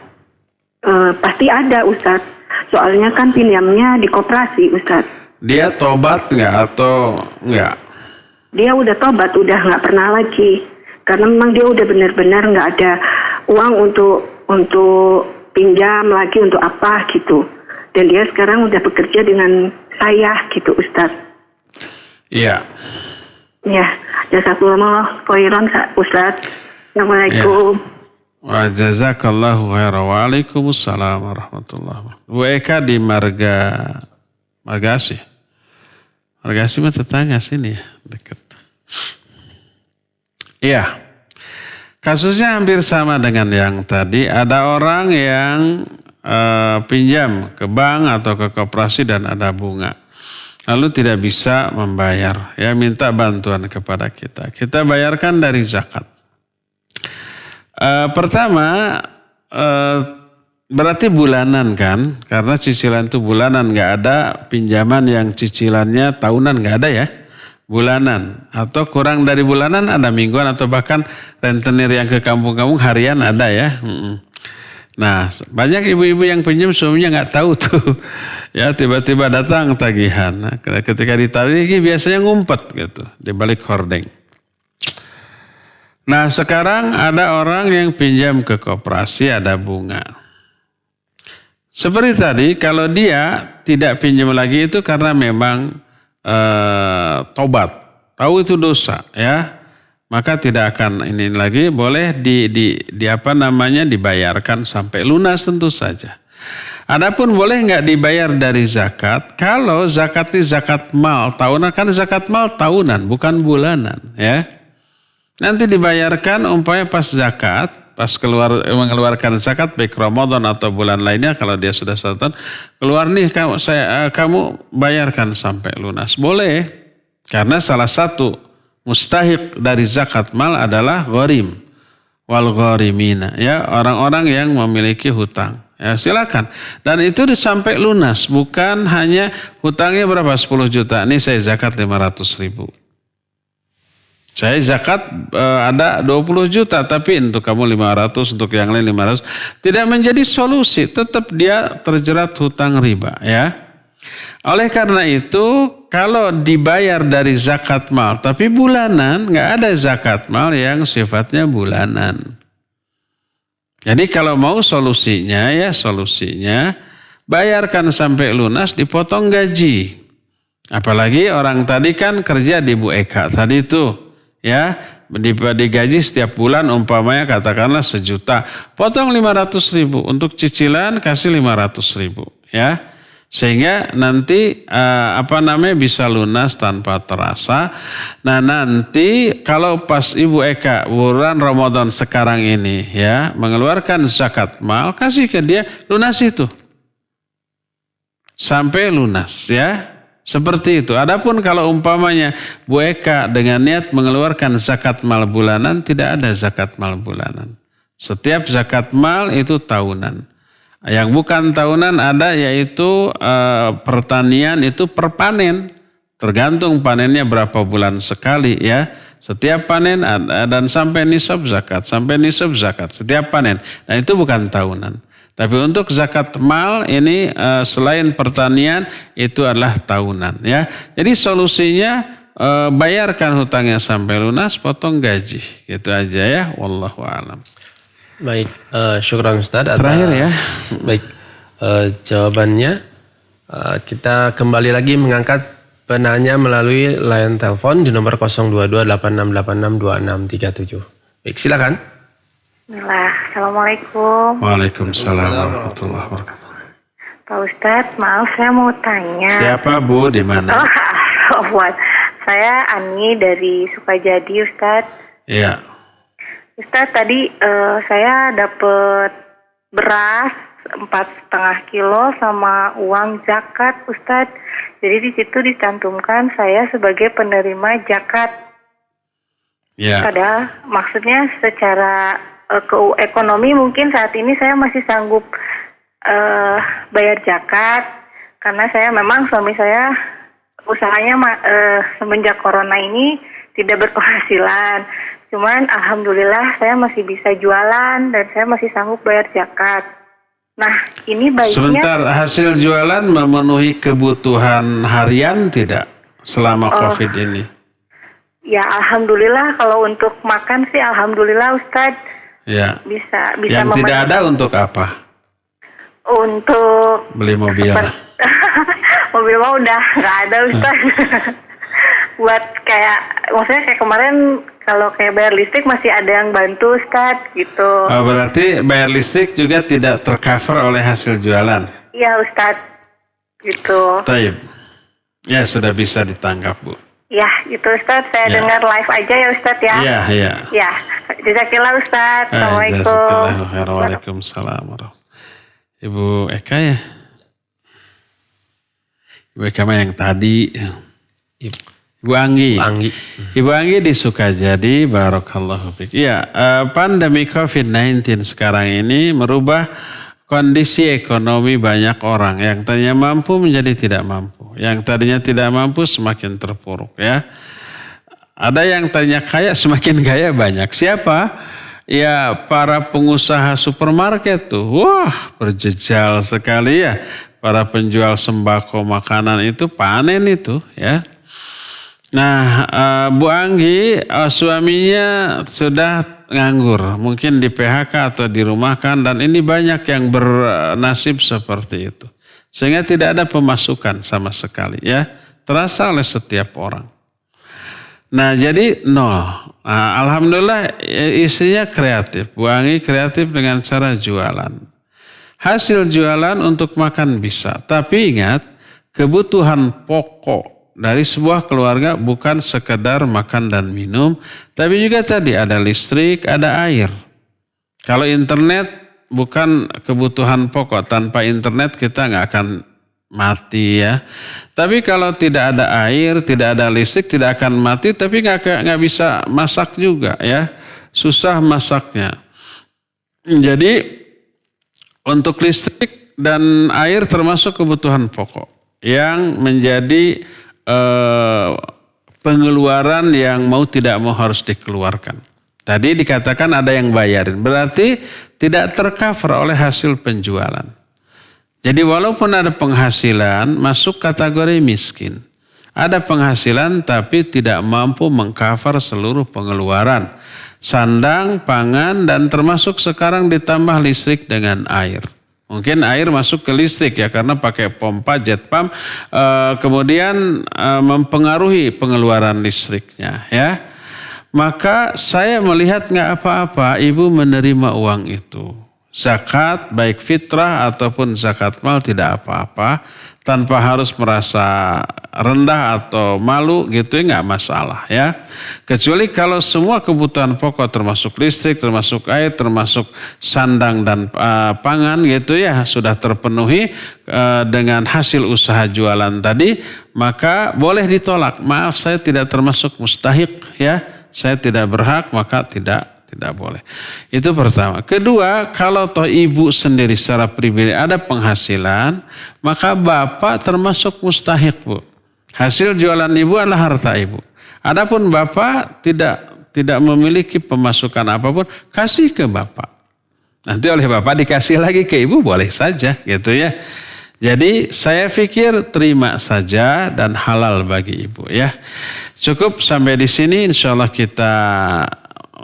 Pasti ada Ustaz. Soalnya kan pinjamnya di koperasi Ustaz. Dia tobat nggak atau nggak? Dia udah tobat, udah nggak pernah lagi. Karena memang dia udah benar-benar nggak ada uang untuk pinjam lagi untuk apa gitu. Dan dia sekarang udah bekerja dengan saya gitu Ustaz. Iya. Ya, jazakumullah khairan Ustaz. Assalamualaikum. Ya. Wa jazakallahu khairan. Waalaikumsalam warahmatullahi wabarakatuh. Bu Eka di Marga Asih. Marga Asih mah tetangga sini ya, dekat. Iya. Kasusnya hampir sama dengan yang tadi. Ada orang yang pinjam ke bank atau ke koperasi dan ada bunga. Lalu tidak bisa membayar. Ya, minta bantuan kepada kita. Kita bayarkan dari zakat. Pertama, berarti bulanan kan? Karena cicilan itu bulanan, nggak ada pinjaman yang cicilannya tahunan, nggak ada ya. bulanan. Atau kurang dari bulanan ada mingguan atau bahkan rentenir yang ke kampung-kampung harian ada ya. Nah, banyak ibu-ibu yang pinjam suaminya nggak tahu tuh. Ya, tiba-tiba datang tagihan. Nah, ketika ditagih biasanya ngumpet gitu di balik hordeng. Nah, sekarang ada orang yang pinjam ke koperasi ada bunga. Seperti tadi, kalau dia tidak pinjam lagi itu karena memang tobat, tahu itu dosa, ya, maka tidak akan ini lagi, boleh dibayarkan sampai lunas tentu saja. Adapun boleh nggak dibayar dari zakat? Kalau zakat ini zakat mal tahunan, kan zakat mal tahunan bukan bulanan, ya. Nanti dibayarkan umpamanya pas zakat, pas mengeluarkan zakat baik Ramadan atau bulan lainnya, kalau dia sudah 1 tahun keluar nih, kamu bayarkan sampai lunas. Boleh, karena salah satu mustahik dari zakat mal adalah gharim wal gharimina, ya, orang-orang yang memiliki hutang. Ya, silakan. Dan itu sampai lunas, bukan hanya hutangnya berapa 10 juta. Ini saya zakat 500.000. Saya zakat ada 20 juta, tapi untuk kamu 500, untuk yang lain 500. Tidak menjadi solusi, tetap dia terjerat hutang riba, ya. Oleh karena itu, kalau dibayar dari zakat mal, tapi bulanan, nggak ada zakat mal yang sifatnya bulanan. Jadi kalau mau solusinya, bayarkan sampai lunas, dipotong gaji. Apalagi orang tadi kan kerja di Bu Eka tadi itu. Ya, digaji setiap bulan umpamanya katakanlah 1 juta, potong 500.000 untuk cicilan, kasih 500.000, ya, sehingga nanti bisa lunas tanpa terasa. Nah, nanti kalau pas Ibu Eka bulan Ramadan sekarang ini, ya, mengeluarkan zakat mal, kasih ke dia, lunas itu sampai lunas, ya. Seperti itu. Adapun kalau umpamanya Bu Eka dengan niat mengeluarkan zakat mal bulanan, tidak ada zakat mal bulanan. Setiap zakat mal itu tahunan. Yang bukan tahunan ada, yaitu pertanian itu per panen. Tergantung panennya berapa bulan sekali, ya. Setiap panen dan sampai nisab zakat, setiap panen. Nah, itu bukan tahunan. Tapi untuk zakat mal ini selain pertanian itu adalah tahunan, ya. Jadi solusinya bayarkan hutangnya sampai lunas, potong gaji, gitu aja, ya. Wallahu a'lam. Baik, syukran Ustaz. Terakhir, ya. Baik, jawabannya kita kembali lagi mengangkat penanya melalui line telepon di nomor 02286862637. Baik, silakan. Assalamualaikum. Waalaikumsalam warahmatullahi wabarakatuh. Pak Ustadz, maaf saya mau tanya. Siapa Bu, di mana? Saya Ani dari Sukajadi, Ustadz. Iya. Ustadz, tadi saya dapat beras 4,5 kilo sama uang zakat, Ustadz. Jadi di situ dicantumkan saya sebagai penerima zakat. Iya. Padahal maksudnya secara ekonomi mungkin saat ini saya masih sanggup bayar zakat karena saya memang suami saya usahanya semenjak corona ini tidak berpenghasilan. Cuman alhamdulillah saya masih bisa jualan dan saya masih sanggup bayar zakat. Nah, ini baiknya... Sebentar, hasil jualan memenuhi kebutuhan harian tidak selama COVID ini? Ya, alhamdulillah kalau untuk makan sih alhamdulillah Ustadz. Ya. Bisa yang tidak ada untuk apa? Untuk beli mobil. Mobil mah udah nggak ada Ustaz. Buat maksudnya kayak kemarin kalau kayak bayar listrik masih ada yang bantu Ustaz gitu. Oh, berarti bayar listrik juga tidak tercover oleh hasil jualan? Iya Ustaz, gitu. Taib. Ya, sudah bisa ditangkap Bu. Ya, itu Ustaz, saya dengar live aja ya Ustaz ya. Iya, iya. Ya, jazakallah Ustaz. Assalamualaikum. Waalaikumsalam. Ibu Eka ya? Ibu Eka yang tadi. Ibu Anggi. Ibu Anggi di Sukajadi, barakallahu fiik. Iya, pandemi COVID-19 sekarang ini merubah kondisi ekonomi banyak orang yang tadinya mampu menjadi tidak mampu, yang tadinya tidak mampu semakin terpuruk ya. Ada yang tadinya kaya semakin kaya banyak. Siapa? Ya para pengusaha supermarket tuh. Wah, berjejal sekali ya. Para penjual sembako makanan itu panen itu ya. Nah, Bu Anggi suaminya sudah nganggur, mungkin di PHK atau dirumahkan, dan ini banyak yang bernasib seperti itu. Sehingga tidak ada pemasukan sama sekali ya, terasa oleh setiap orang. Nah, jadi nol. Nah, alhamdulillah istrinya kreatif, Bu Anggi kreatif dengan cara jualan. Hasil jualan untuk makan bisa, tapi ingat kebutuhan pokok dari sebuah keluarga bukan sekedar makan dan minum, tapi juga tadi ada listrik, ada air. Kalau internet bukan kebutuhan pokok, tanpa internet kita nggak akan mati ya. Tapi kalau tidak ada air, tidak ada listrik, tidak akan mati, tapi nggak bisa masak juga ya, susah masaknya. Jadi untuk listrik dan air termasuk kebutuhan pokok yang menjadi pengeluaran yang mau tidak mau harus dikeluarkan. Tadi dikatakan ada yang bayarin, berarti tidak tercover oleh hasil penjualan. Jadi walaupun ada penghasilan masuk kategori miskin. Ada penghasilan tapi tidak mampu mengcover seluruh pengeluaran. Sandang, pangan, dan termasuk sekarang ditambah listrik dengan air. Mungkin air masuk ke listrik ya karena pakai pompa jet pump, kemudian mempengaruhi pengeluaran listriknya ya. Maka saya melihat nggak apa-apa ibu menerima uang itu. Zakat baik fitrah ataupun zakat mal tidak apa-apa, tanpa harus merasa rendah atau malu gitu nggak masalah ya. Kecuali kalau semua kebutuhan pokok termasuk listrik, termasuk air, termasuk sandang dan pangan gitu ya sudah terpenuhi dengan hasil usaha jualan tadi, maka boleh ditolak. Maaf saya tidak termasuk mustahik ya, saya tidak berhak, maka tidak boleh. Itu pertama. Kedua, kalau toh ibu sendiri secara pribadi ada penghasilan, maka bapak termasuk mustahik Bu. Hasil jualan ibu adalah harta ibu. Adapun bapak tidak memiliki pemasukan apapun, kasih ke bapak. Nanti oleh bapak dikasih lagi ke ibu boleh saja gitu ya. Jadi saya pikir terima saja dan halal bagi ibu ya. Cukup sampai di sini, insya Allah kita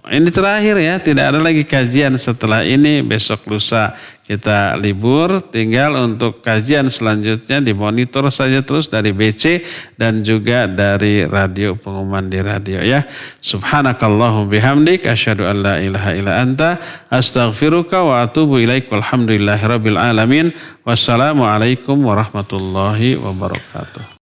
ini terakhir ya, tidak ada lagi kajian setelah ini. Besok lusa kita libur, tinggal untuk kajian selanjutnya dimonitor saja terus dari BC dan juga dari radio, pengumuman di radio ya. Subhanakallahum bihamdik asyhadu an la ilaha illa anta astaghfiruka wa atubu ilaik walhamdulillahirabbil alamin. Wassalamualaikum warahmatullahi wabarakatuh.